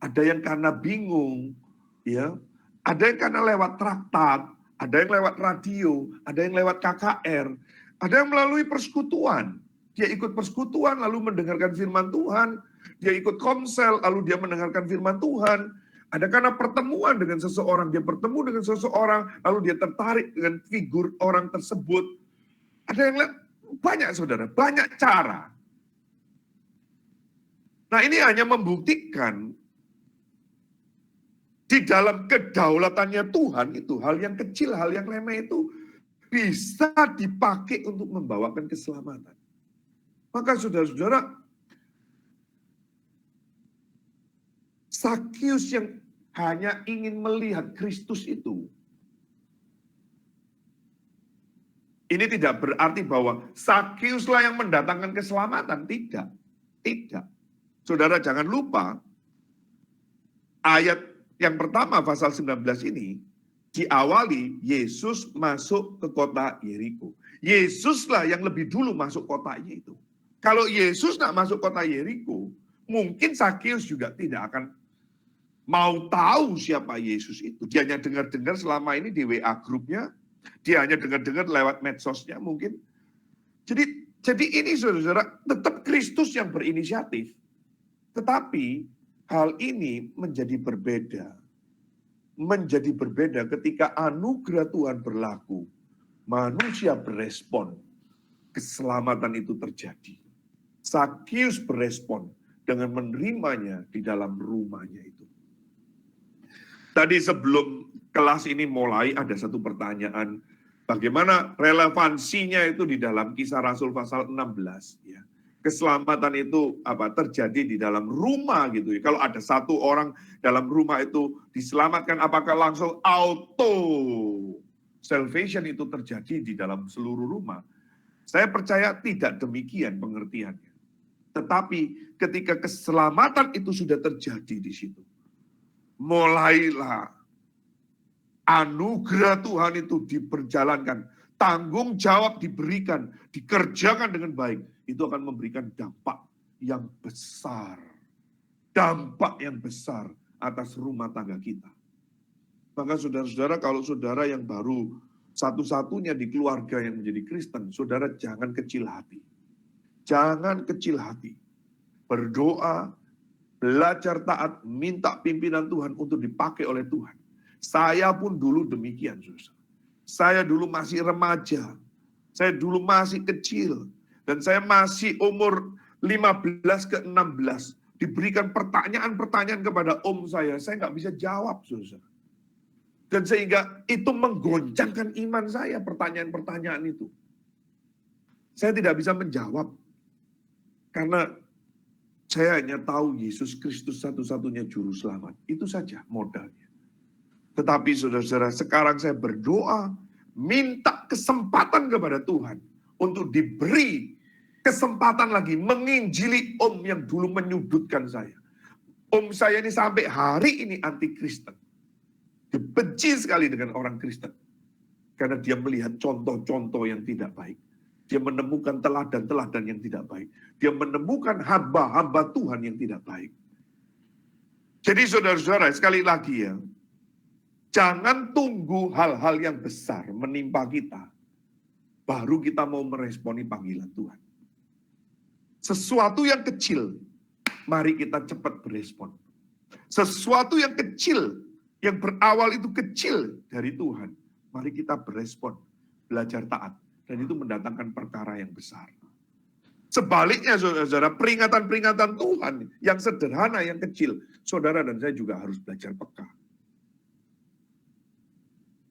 Ada yang karena bingung, ya. Ada yang karena lewat traktat, ada yang lewat radio, ada yang lewat KKR, ada yang melalui persekutuan. Dia ikut persekutuan lalu mendengarkan firman Tuhan, dia ikut komsel lalu dia mendengarkan firman Tuhan. Ada karena pertemuan dengan seseorang, dia bertemu dengan seseorang, lalu dia tertarik dengan figur orang tersebut. Ada yang lain, banyak saudara, banyak cara. Nah ini hanya membuktikan di dalam kedaulatannya Tuhan itu, hal yang kecil, hal yang remeh itu bisa dipakai untuk membawakan keselamatan. Maka saudara-saudara, Sakius yang hanya ingin melihat Kristus itu, ini tidak berarti bahwa Sakiuslah yang mendatangkan keselamatan. Tidak. Tidak. Saudara jangan lupa, ayat yang pertama pasal 19 ini, diawali Yesus masuk ke kota Yeriko. Yesuslah yang lebih dulu masuk kotanya itu. Kalau Yesus tidak masuk kota Yeriko, mungkin Sakius juga tidak akan mau tahu siapa Yesus itu. Dia hanya dengar-dengar selama ini di WA grupnya, dia hanya dengar-dengar lewat medsosnya mungkin. Jadi ini saudara-saudara, tetap Kristus yang berinisiatif. Tetapi hal ini menjadi berbeda. Menjadi berbeda ketika anugerah Tuhan berlaku. Manusia berespon. Keselamatan itu terjadi. Sakius berespon dengan menerimanya di dalam rumahnya itu. Tadi sebelum kelas ini mulai ada satu pertanyaan, bagaimana relevansinya itu di dalam Kisah Rasul pasal 16 ya. Keselamatan itu terjadi di dalam rumah gitu ya. Kalau ada satu orang dalam rumah itu diselamatkan, apakah langsung auto salvation itu terjadi di dalam seluruh rumah? Saya percaya tidak demikian pengertiannya. Tetapi ketika keselamatan itu sudah terjadi di situ, mulailah anugerah Tuhan itu diperjalankan, tanggung jawab diberikan, dikerjakan dengan baik, itu akan memberikan dampak yang besar. Dampak yang besar atas rumah tangga kita. Maka saudara-saudara, kalau saudara yang baru satu-satunya di keluarga yang menjadi Kristen, saudara jangan kecil hati. Jangan kecil hati. Berdoa, belajar taat, minta pimpinan Tuhan untuk dipakai oleh Tuhan. Saya pun dulu demikian, saudara. Saya dulu masih remaja. Saya dulu masih kecil. Dan saya masih umur 15 ke 16. Diberikan pertanyaan-pertanyaan kepada om saya nggak bisa jawab, saudara. Dan sehingga itu menggoncangkan iman saya, pertanyaan-pertanyaan itu. Saya tidak bisa menjawab. Karena saya hanya tahu Yesus Kristus satu-satunya juru selamat. Itu saja modalnya. Tetapi saudara-saudara, sekarang saya berdoa, minta kesempatan kepada Tuhan untuk diberi kesempatan lagi menginjili om yang dulu menyudutkan saya. Om saya ini sampai hari ini anti Kristen. Dia benci sekali dengan orang Kristen. Karena dia melihat contoh-contoh yang tidak baik. Dia menemukan teladan-teladan yang tidak baik. Dia menemukan hamba-hamba Tuhan yang tidak baik. Jadi saudara-saudara, sekali lagi ya, jangan tunggu hal-hal yang besar menimpa kita, baru kita mau meresponi panggilan Tuhan. Sesuatu yang kecil, mari kita cepat berespon. Sesuatu yang kecil, yang berawal itu kecil dari Tuhan, mari kita berespon, belajar taat. Dan itu mendatangkan perkara yang besar. Sebaliknya saudara, peringatan-peringatan Tuhan yang sederhana, yang kecil, saudara dan saya juga harus belajar peka.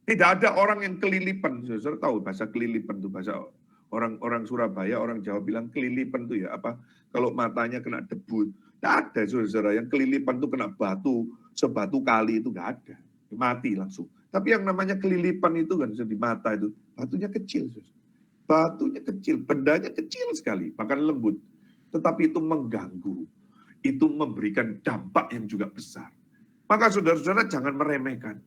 Tidak ada orang yang kelilipan, saudara tahu bahasa kelilipan itu, bahasa orang Surabaya, orang Jawa bilang kelilipan itu ya apa? Kalau matanya kena debu, tidak ada saudara yang kelilipan itu kena batu, sebatu kali itu nggak ada, mati langsung. Tapi yang namanya kelilipan itu kan di mata itu, batunya kecil, saudara. Batunya kecil, bendanya kecil sekali, bahkan lembut. Tetapi itu mengganggu, itu memberikan dampak yang juga besar. Maka saudara-saudara jangan meremehkan.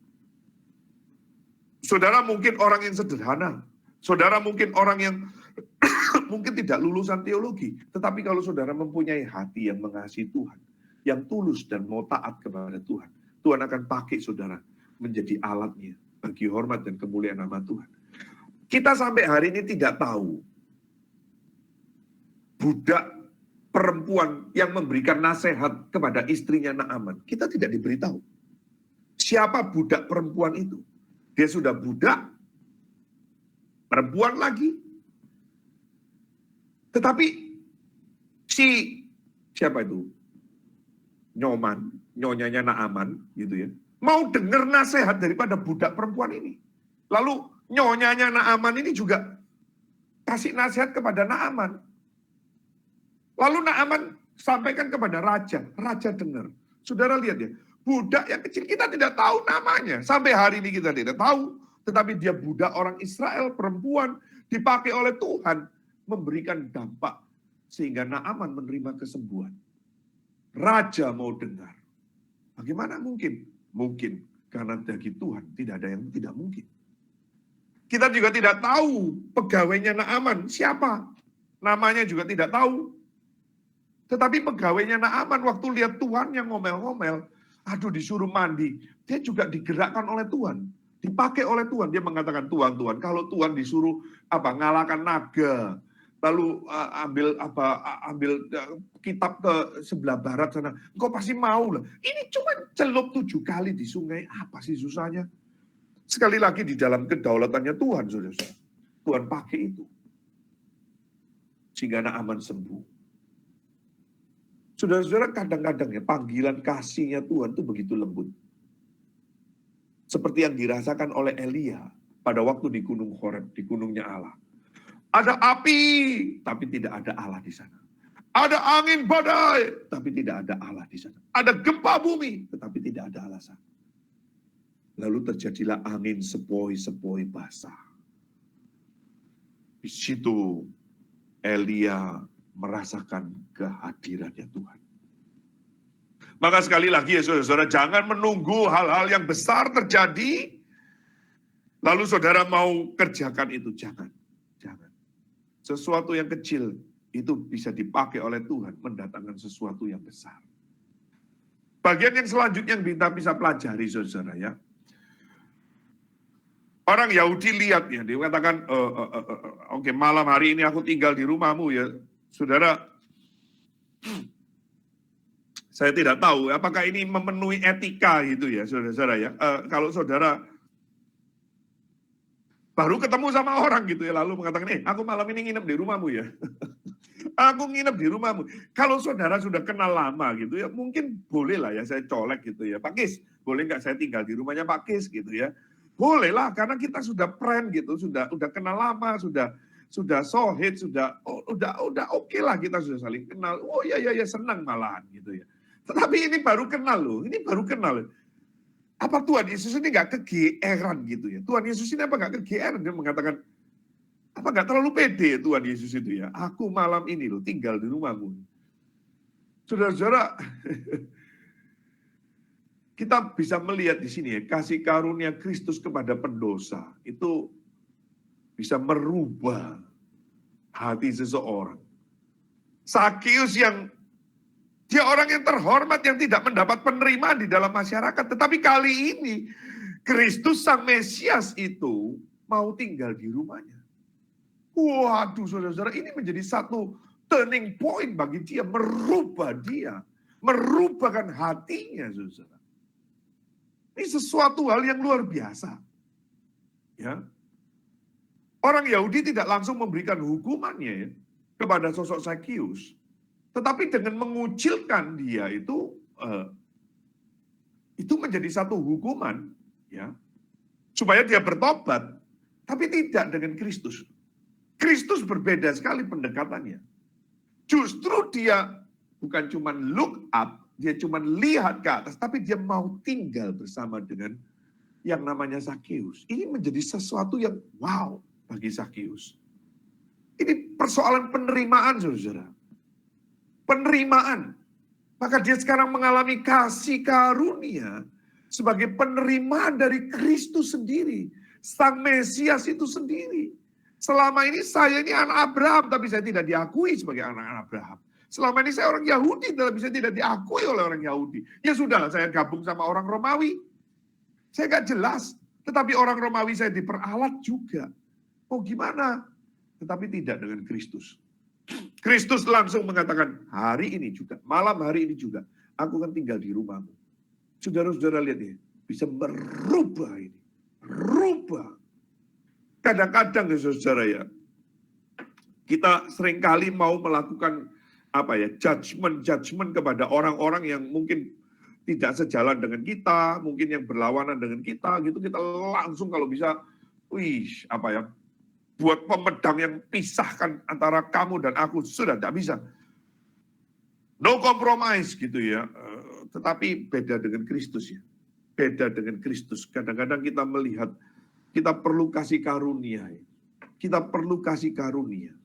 Saudara mungkin orang yang sederhana, saudara mungkin orang yang mungkin tidak lulusan teologi, tetapi kalau saudara mempunyai hati yang mengasihi Tuhan, yang tulus dan mau taat kepada Tuhan, Tuhan akan pakai saudara menjadi alatnya bagi hormat dan kemuliaan nama Tuhan. Kita sampai hari ini tidak tahu budak perempuan yang memberikan nasihat kepada istrinya Naaman. Kita tidak diberitahu. siapa budak perempuan itu. Dia sudah budak, perempuan lagi. Tetapi siapa itu? Nyonyanya Naaman gitu ya. Mau dengar nasihat daripada budak perempuan ini. Lalu nyonyanya Naaman ini juga kasih nasihat kepada Naaman. Lalu Naaman sampaikan kepada raja. Raja dengar. Saudara lihat ya, budak yang kecil kita tidak tahu namanya. Sampai hari ini kita tidak tahu. Tetapi dia budak orang Israel, perempuan, dipakai oleh Tuhan, memberikan dampak. Sehingga Naaman menerima kesembuhan. Raja mau dengar. Bagaimana mungkin? Mungkin karena bagi Tuhan tidak ada yang tidak mungkin. Kita juga tidak tahu pegawainya Naaman siapa. Namanya juga tidak tahu. Tetapi pegawainya Naaman waktu lihat Tuhan yang ngomel-ngomel, aduh disuruh mandi. Dia juga digerakkan oleh Tuhan. Dipakai oleh Tuhan. Dia mengatakan, Tuhan, kalau Tuhan disuruh ngalahkan naga, lalu ambil kitab ke sebelah barat sana, engkau pasti mau lah. Ini cuma celup 7 kali di sungai, apa sih susahnya? Sekali lagi di dalam kedaulatannya Tuhan, saudara-saudara. Tuhan pakai itu. Sehingga Naaman sembuh. Saudara-saudara, kadang-kadang ya panggilan kasihnya Tuhan itu begitu lembut. Seperti yang dirasakan oleh Elia pada waktu di Gunung Horeb, di gunungnya Allah. Ada api, tapi tidak ada Allah di sana. Ada angin badai, tapi tidak ada Allah di sana. Ada gempa bumi, tetapi tidak ada Allah sana. Lalu terjadilah angin sepoi-sepoi basah. Di situ Elia merasakan kehadirannya Tuhan. Maka sekali lagi ya saudara-saudara, jangan menunggu hal-hal yang besar terjadi, lalu saudara mau kerjakan itu. Jangan. Sesuatu yang kecil itu bisa dipakai oleh Tuhan mendatangkan sesuatu yang besar. Bagian yang selanjutnya yang kita bisa pelajari saudara ya. Orang Yahudi lihat ya, dia mengatakan, oke, malam hari ini aku tinggal di rumahmu ya. Saudara, saya tidak tahu apakah ini memenuhi etika gitu ya, saudara-saudara ya. Kalau saudara baru ketemu sama orang gitu ya, lalu mengatakan, aku malam ini nginep di rumahmu ya. Aku nginep di rumahmu. Kalau saudara sudah kenal lama gitu ya, mungkin boleh lah ya saya colek gitu ya. Pak Kis, boleh nggak saya tinggal di rumahnya Pak Kis gitu ya. Boleh lah, karena kita sudah friend gitu, sudah kenal lama, sudah sohid, udah oke lah, kita sudah saling kenal. Oh ya senang malahan gitu ya. Tetapi ini baru kenal loh, ini baru kenal. Apa Tuhan Yesus ini nggak kegeeran gitu ya? Tuhan Yesus ini apa nggak kegeeran? Dia mengatakan, apa nggak terlalu pede Tuhan Yesus itu ya? Aku malam ini loh tinggal di rumahmu. Saudara-saudara, kita bisa melihat di sini ya, kasih karunia Kristus kepada pendosa itu bisa merubah hati seseorang. Sakius yang dia orang yang terhormat yang tidak mendapat penerimaan di dalam masyarakat. Tetapi kali ini Kristus Sang Mesias itu mau tinggal di rumahnya. Waduh saudara-saudara, ini menjadi satu turning point bagi dia. Merubahkan hatinya saudara. Ini sesuatu hal yang luar biasa. Ya. Orang Yahudi tidak langsung memberikan hukumannya ya, kepada sosok Sakius. Tetapi dengan mengucilkan dia itu menjadi satu hukuman, ya, supaya dia bertobat, tapi tidak dengan Kristus. Kristus berbeda sekali pendekatannya. Justru dia bukan cuma look up, dia cuma lihat ke atas, tapi dia mau tinggal bersama dengan yang namanya Sakius. Ini menjadi sesuatu yang wow bagi Sakius. Ini persoalan penerimaan, saudara. Penerimaan. Maka dia sekarang mengalami kasih karunia sebagai penerimaan dari Kristus sendiri. Sang Mesias itu sendiri. Selama ini saya ini anak Abraham, tapi saya tidak diakui sebagai anak Abraham. Selama ini saya orang Yahudi, tapi saya tidak diakui oleh orang Yahudi. Ya sudah, saya gabung sama orang Romawi. Saya gak jelas. Tetapi orang Romawi saya diperalat juga. Oh gimana? Tetapi tidak dengan Kristus. Kristus langsung mengatakan, hari ini juga, malam hari ini juga, aku akan tinggal di rumahmu. Saudara-saudara lihat ya, bisa merubah ini. Rubah. Kadang-kadang ya saudara ya, kita seringkali mau melakukan judgment kepada orang-orang yang mungkin tidak sejalan dengan kita, mungkin yang berlawanan dengan kita, gitu kita langsung kalau bisa, buat pemedang yang pisahkan antara kamu dan aku, sudah tidak bisa. No compromise gitu ya. Tetapi beda dengan Kristus ya. Beda dengan Kristus. Kadang-kadang kita melihat, kita perlu kasih karunia. Kita perlu kasih karunia.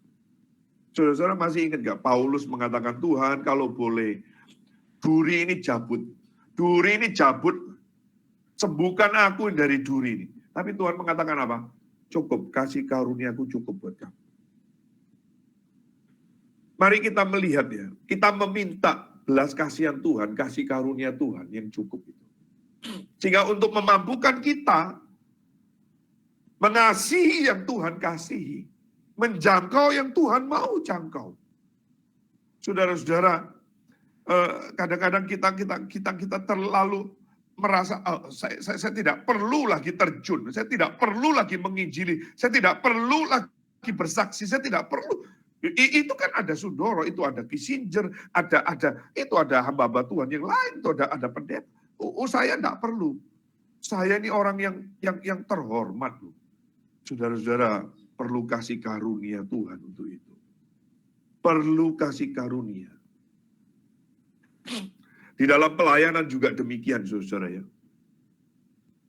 Saudara-saudara masih ingat gak Paulus mengatakan, Tuhan kalau boleh duri ini cabut. Duri ini cabut, sembuhkan aku dari duri ini. Tapi Tuhan mengatakan apa? Cukup, kasih karuniaku cukup buat kamu. Mari kita melihat ya, kita meminta belas kasihan Tuhan, kasih karunia Tuhan yang cukup itu. Sehingga untuk memampukan kita mengasihi yang Tuhan kasihi, menjangkau yang Tuhan mau jangkau. Saudara-saudara, kadang-kadang kita terlalu merasa saya tidak perlu lagi terjun, saya tidak perlu lagi menginjili, saya tidak perlu lagi bersaksi, saya tidak perlu. Itu kan ada Sundoro, itu ada Kissinger, itu ada hamba-hamba Tuhan yang lain, itu ada pendeta. Saya tidak perlu. Saya ini orang yang terhormat. Saudara-saudara, perlu kasih karunia Tuhan untuk itu. Perlu kasih karunia. Di dalam pelayanan juga demikian, saudara ya.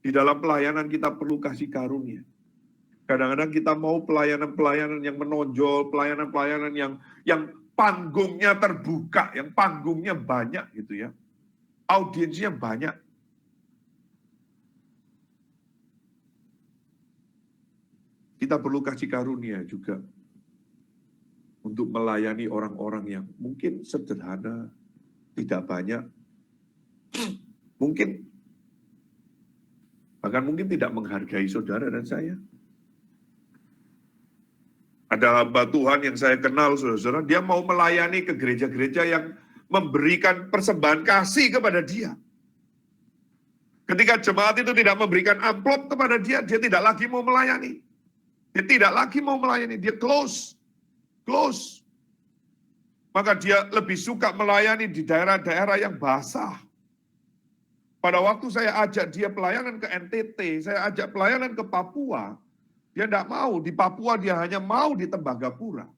Di dalam pelayanan kita perlu kasih karunia. Kadang-kadang kita mau pelayanan-pelayanan yang menonjol, pelayanan-pelayanan yang panggungnya terbuka, yang panggungnya banyak gitu ya. Audiensnya banyak. Kita perlu kasih karunia juga untuk melayani orang-orang yang mungkin sederhana, tidak banyak, bahkan mungkin tidak menghargai saudara dan saya. Ada hamba Tuhan yang saya kenal, saudara-saudara, dia mau melayani ke gereja-gereja yang memberikan persembahan kasih kepada dia. Ketika jemaat itu tidak memberikan amplop kepada dia, dia tidak lagi mau melayani. Dia tidak lagi mau melayani, dia close. Maka dia lebih suka melayani di daerah-daerah yang basah. Pada waktu saya ajak dia pelayanan ke NTT, saya ajak pelayanan ke Papua, dia tidak mau. Di Papua dia hanya mau di Tembagapura.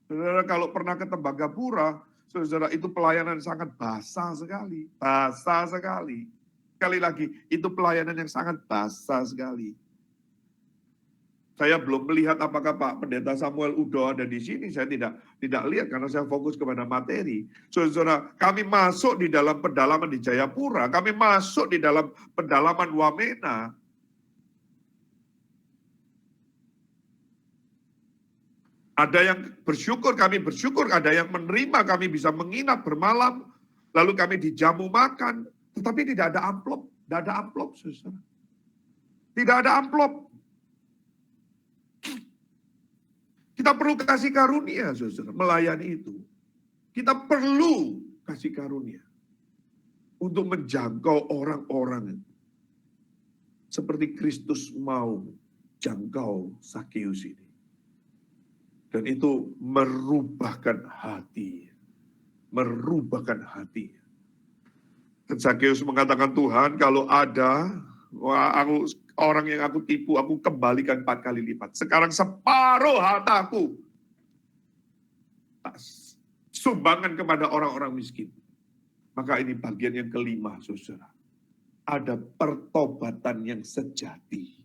Saudara kalau pernah ke Tembagapura, saudara itu pelayanan sangat basah sekali. Basah sekali. Sekali lagi, itu pelayanan yang sangat basah sekali. Saya belum melihat apakah Pak Pendeta Samuel Udo ada di sini. Saya tidak lihat karena saya fokus kepada materi. Saudara, kami masuk di dalam pedalaman di Jayapura, kami masuk di dalam pedalaman Wamena. Ada yang bersyukur, kami bersyukur, ada yang menerima, kami bisa menginap bermalam, lalu kami dijamu makan, tetapi tidak ada amplop, saudara. Tidak ada amplop. Kita perlu kasih karunia, saudara, melayani itu. Kita perlu kasih karunia untuk menjangkau orang-orang seperti Kristus mau jangkau Sakeus ini. Dan itu merubahkan hati. Merubahkan hati. Dan Sakeus mengatakan, Tuhan kalau ada orang yang aku tipu, aku kembalikan 4 kali lipat. Sekarang separuh hartaku sumbangan kepada orang-orang miskin. Maka ini bagian yang kelima, saudara. Ada pertobatan yang sejati.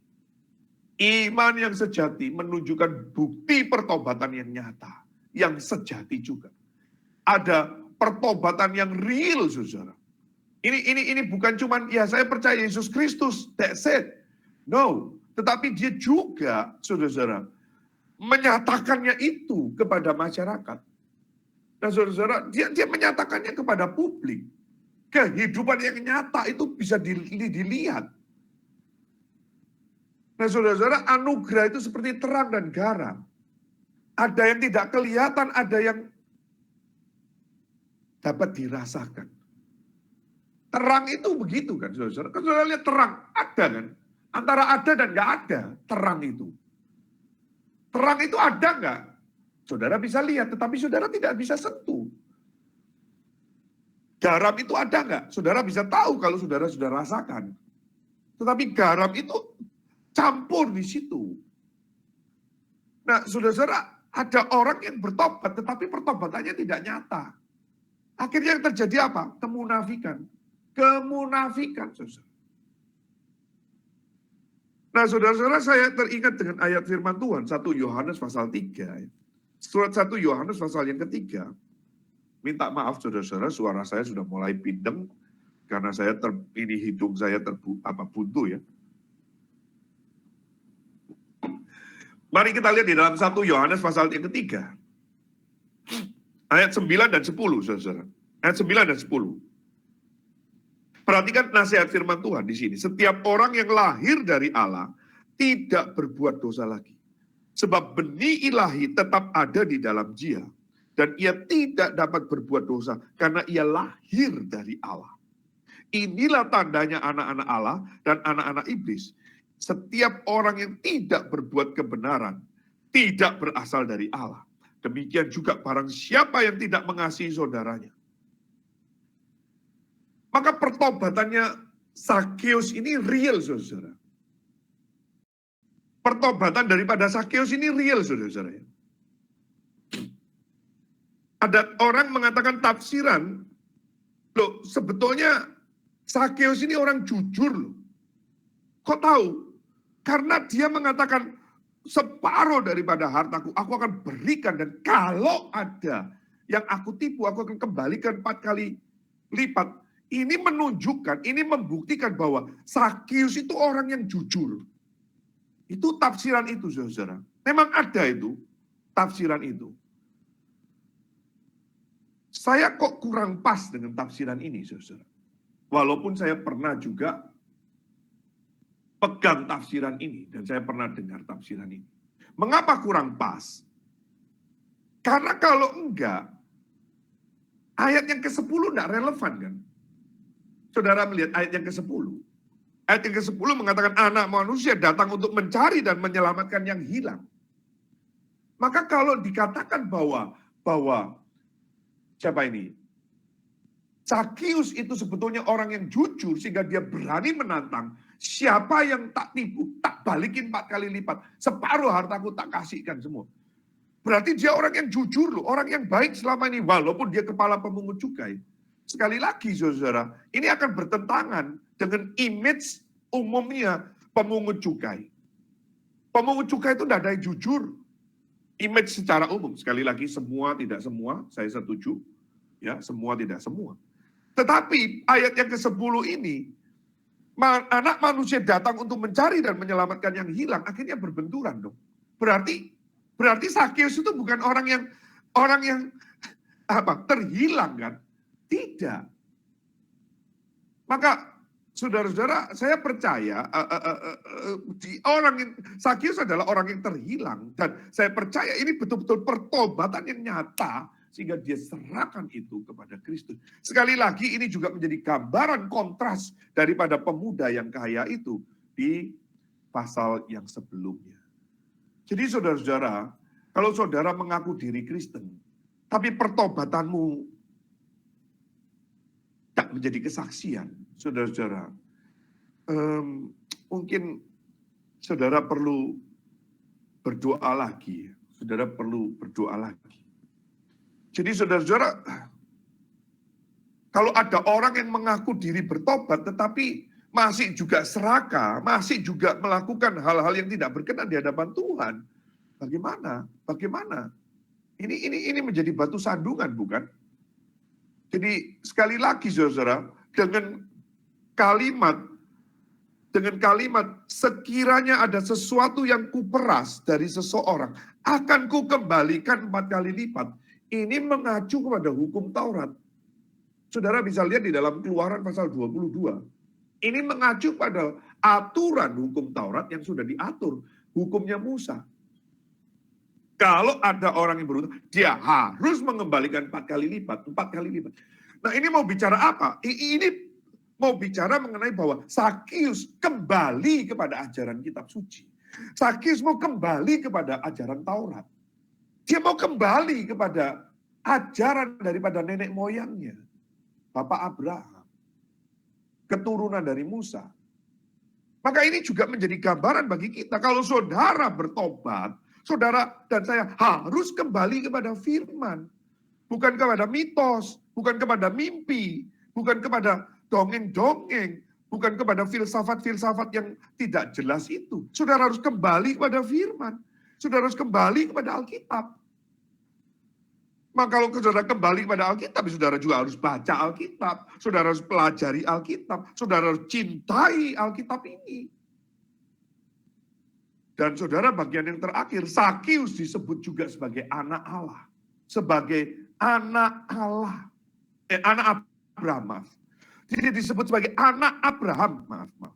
Iman yang sejati menunjukkan bukti pertobatan yang nyata, yang sejati juga. Ada pertobatan yang real, saudara. Ini bukan cuman ya saya percaya Yesus Kristus, that's it. No, tetapi dia juga, saudara-saudara, menyatakannya itu kepada masyarakat. Nah, saudara-saudara, dia menyatakannya kepada publik. Kehidupan yang nyata itu bisa dilihat. Nah, saudara-saudara, anugerah itu seperti terang dan garam. Ada yang tidak kelihatan, ada yang dapat dirasakan. Terang itu begitu kan, saudara. Kan saudara lihat terang, ada kan? Antara ada dan nggak ada, terang itu. Terang itu ada nggak? Saudara bisa lihat, tetapi saudara tidak bisa sentuh. Garam itu ada nggak? Saudara bisa tahu kalau saudara sudah rasakan. Tetapi garam itu campur di situ. Nah, saudara, ada orang yang bertobat, tetapi pertobatannya tidak nyata. Akhirnya yang terjadi apa? Kemunafikan. Kemunafikan, saudara. Nah, saudara-saudara, saya teringat dengan ayat firman Tuhan, 1 Yohanes pasal 3. Surat 1 Yohanes pasal yang ketiga. Minta maaf, saudara-saudara, suara saya sudah mulai pindeng, karena ini hidung saya buntu ya. Mari kita lihat di dalam 1 Yohanes pasal yang ketiga. Ayat 9 dan 10, saudara. Ayat 9 dan 10. Perhatikan nasihat firman Tuhan di sini. Setiap orang yang lahir dari Allah tidak berbuat dosa lagi. Sebab benih ilahi tetap ada di dalam dia. Dan ia tidak dapat berbuat dosa karena ia lahir dari Allah. Inilah tandanya anak-anak Allah dan anak-anak iblis. Setiap orang yang tidak berbuat kebenaran tidak berasal dari Allah. Demikian juga barang siapa yang tidak mengasihi saudaranya. Maka pertobatannya Sakeus ini real, saudara. Pertobatan daripada Sakeus ini real, saudara. Ada orang mengatakan tafsiran, loh sebetulnya Sakeus ini orang jujur loh. Kok tahu? Karena dia mengatakan separuh daripada hartaku aku akan berikan, dan kalau ada yang aku tipu aku akan kembalikan 4 kali lipat. Ini menunjukkan, ini membuktikan bahwa Sakeus itu orang yang jujur. Itu tafsiran itu, saudara. Memang ada itu, tafsiran itu. Saya kok kurang pas dengan tafsiran ini, saudara. Walaupun saya pernah juga pegang tafsiran ini, dan saya pernah dengar tafsiran ini. Mengapa kurang pas? Karena kalau enggak, ayat yang ke-10 enggak relevan kan? Saudara melihat ayat yang ke-10. Ayat yang ke-10 mengatakan anak manusia datang untuk mencari dan menyelamatkan yang hilang. Maka kalau dikatakan bahwa siapa ini? Sakeus itu sebetulnya orang yang jujur sehingga dia berani menantang. Siapa yang tak tipu, tak balikin 4 kali lipat. Separuh hartaku tak kasihkan semua. Berarti dia orang yang jujur loh, orang yang baik selama ini. Walaupun dia kepala pemungut cukai. Sekali lagi saudara, ini akan bertentangan dengan image umumnya pemungut cukai. Pemungut cukai itu tidak ada yang jujur. Image secara umum, sekali lagi semua tidak semua, saya setuju. Ya, semua tidak semua. Tetapi ayat yang ke-10 ini, anak manusia datang untuk mencari dan menyelamatkan yang hilang, akhirnya berbenturan dong. Berarti Sakeus itu bukan orang yang terhilang kan? Tidak. Maka saudara-saudara, saya percaya Sakeus adalah orang yang terhilang, dan saya percaya ini betul-betul pertobatan yang nyata sehingga dia serahkan itu kepada Kristus. Sekali lagi ini juga menjadi gambaran kontras daripada pemuda yang kaya itu di pasal yang sebelumnya. Jadi saudara-saudara, kalau saudara mengaku diri Kristen, tapi pertobatanmu tak menjadi kesaksian, saudara-saudara, mungkin saudara perlu berdoa lagi. Saudara perlu berdoa lagi. Jadi saudara-saudara, kalau ada orang yang mengaku diri bertobat, tetapi masih juga serakah, masih juga melakukan hal-hal yang tidak berkenan di hadapan Tuhan, bagaimana? Bagaimana? Ini menjadi batu sandungan, bukan? Jadi sekali lagi saudara, dengan kalimat sekiranya ada sesuatu yang kuperas dari seseorang, akan kukembalikan 4 kali lipat. Ini mengacu kepada hukum Taurat. Saudara bisa lihat di dalam Keluaran pasal 22. Ini mengacu pada aturan hukum Taurat yang sudah diatur, hukumnya Musa. Kalau ada orang yang berutang, dia harus mengembalikan 4 kali lipat, 4 kali lipat. Nah ini mau bicara apa? Ini mau bicara mengenai bahwa Sakius kembali kepada ajaran kitab suci. Sakius mau kembali kepada ajaran Taurat. Dia mau kembali kepada ajaran daripada nenek moyangnya. Bapak Abraham. Keturunan dari Musa. Maka ini juga menjadi gambaran bagi kita. Kalau saudara bertobat, saudara dan saya harus kembali kepada firman. Bukan kepada mitos, bukan kepada mimpi, bukan kepada dongeng-dongeng, bukan kepada filsafat-filsafat yang tidak jelas itu. Saudara harus kembali kepada firman. Saudara harus kembali kepada Alkitab. Maka kalau saudara kembali kepada Alkitab, saudara juga harus baca Alkitab. Saudara harus pelajari Alkitab. Saudara harus cintai Alkitab ini. Dan saudara bagian yang terakhir, Sakius disebut juga sebagai anak Allah. Sebagai anak Allah. Anak Abraham, maaf. Jadi disebut sebagai anak Abraham, maaf.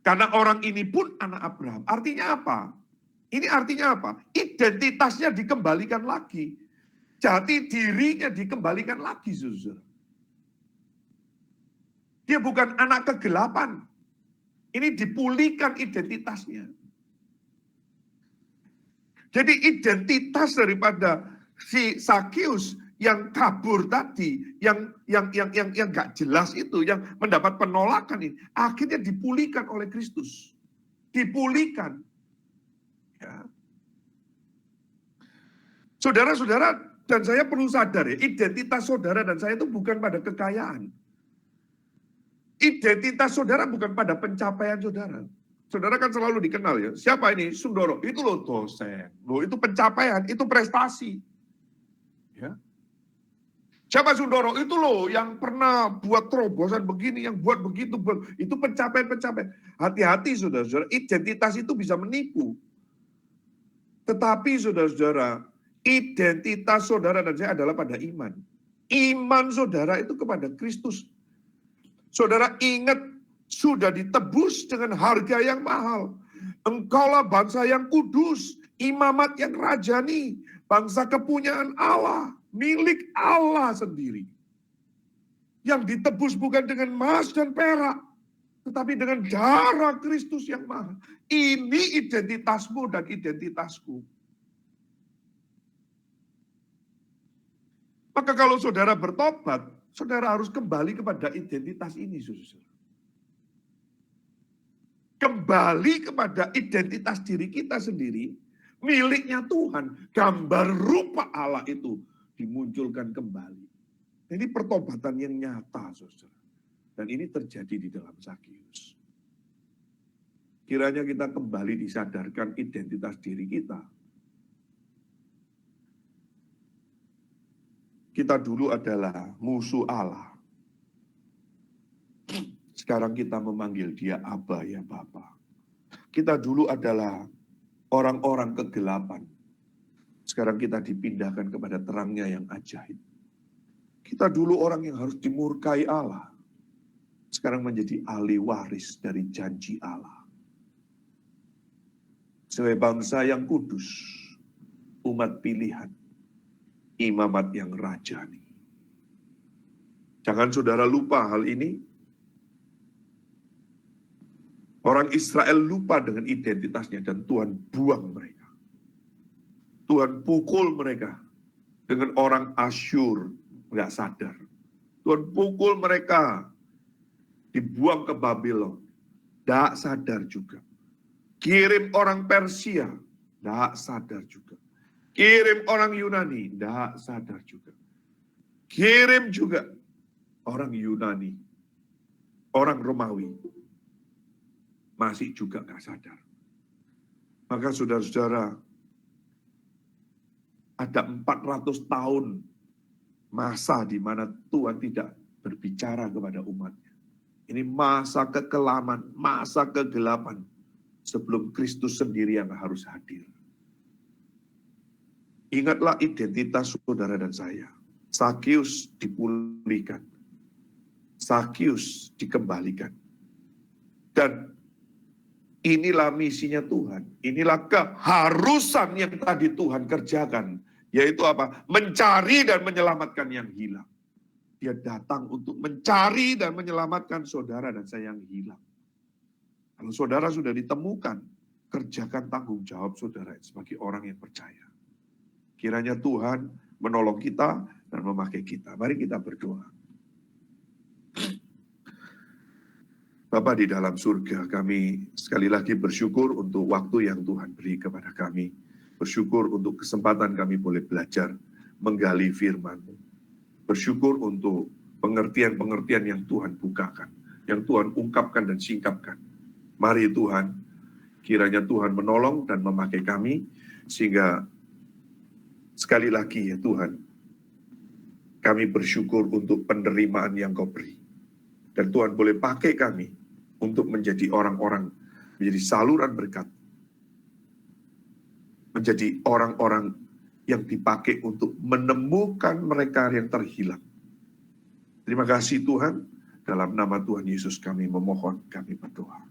Karena orang ini pun anak Abraham. Artinya apa? Ini artinya apa? Identitasnya dikembalikan lagi. Jati dirinya dikembalikan lagi, saudara. Dia bukan anak kegelapan. Ini dipulihkan identitasnya. Jadi identitas daripada si Sakius yang kabur tadi, yang gak jelas itu, yang mendapat penolakan ini, akhirnya dipulihkan oleh Kristus. Dipulihkan. Ya. Saudara-saudara dan saya perlu sadar ya, identitas saudara dan saya itu bukan pada kekayaan. Identitas saudara bukan pada pencapaian saudara. Saudara kan selalu dikenal ya, siapa ini? Sundoro, itu loh dosen. Loh itu pencapaian, itu prestasi. Ya. Siapa Sundoro? Itu loh yang pernah buat terobosan begini, yang buat begitu. Itu pencapaian-pencapaian. Hati-hati saudara-saudara, identitas itu bisa menipu. Tetapi saudara-saudara, identitas saudara dan saya adalah pada iman. Iman saudara itu kepada Kristus. Saudara ingat, sudah ditebus dengan harga yang mahal. Engkaulah bangsa yang kudus, imamat yang rajani, bangsa kepunyaan Allah, milik Allah sendiri. Yang ditebus bukan dengan emas dan perak, tetapi dengan darah Kristus yang mahal. Ini identitasmu dan identitasku. Maka kalau saudara bertobat, saudara harus kembali kepada identitas ini, saudara. Kembali kepada identitas diri kita sendiri, miliknya Tuhan. Gambar rupa Allah itu dimunculkan kembali. Ini pertobatan yang nyata, saudara. Dan ini terjadi di dalam Sakius. Kiranya kita kembali disadarkan identitas diri kita. Kita dulu adalah musuh Allah. Sekarang kita memanggil dia Aba, ya Bapa. Kita dulu adalah orang-orang kegelapan. Sekarang kita dipindahkan kepada terangnya yang ajaib. Kita dulu orang yang harus dimurkai Allah. Sekarang menjadi ahli waris dari janji Allah. Sebagai bangsa yang kudus, umat pilihan, imamat yang rajani. Jangan saudara lupa hal ini. Orang Israel lupa dengan identitasnya dan Tuhan buang mereka. Tuhan pukul mereka dengan orang Asyur, nggak sadar. Tuhan pukul mereka, dibuang ke Babylon, nggak sadar juga. Kirim orang Persia, nggak sadar juga. Kirim orang Yunani, nggak sadar juga. Kirim juga orang Yunani, orang Romawi, masih juga nggak sadar. Maka saudara-saudara, ada 400 tahun masa di mana Tuhan tidak berbicara kepada umatnya. Ini masa kekelaman, masa kegelapan sebelum Kristus sendiri yang harus hadir. Ingatlah identitas saudara dan saya. Sakius dipulihkan. Sakius dikembalikan. Dan inilah misinya Tuhan. Inilah keharusan yang tadi Tuhan kerjakan. Yaitu apa? Mencari dan menyelamatkan yang hilang. Dia datang untuk mencari dan menyelamatkan saudara dan saya yang hilang. Kalau saudara sudah ditemukan, kerjakan tanggung jawab saudara sebagai orang yang percaya. Kiranya Tuhan menolong kita dan memakai kita. Mari kita berdoa. Bapa di dalam surga, kami sekali lagi bersyukur untuk waktu yang Tuhan beri kepada kami. Bersyukur untuk kesempatan kami boleh belajar menggali firman-Mu. Bersyukur untuk pengertian-pengertian yang Tuhan bukakan, yang Tuhan ungkapkan dan singkapkan. Mari Tuhan, kiranya Tuhan menolong dan memakai kami, sehingga sekali lagi ya Tuhan, kami bersyukur untuk penerimaan yang Kau beri. Dan Tuhan boleh pakai kami untuk menjadi orang-orang, menjadi saluran berkat, menjadi orang-orang yang dipakai untuk menemukan mereka yang terhilang. Terima kasih Tuhan, dalam nama Tuhan Yesus kami memohon, kami berdoa.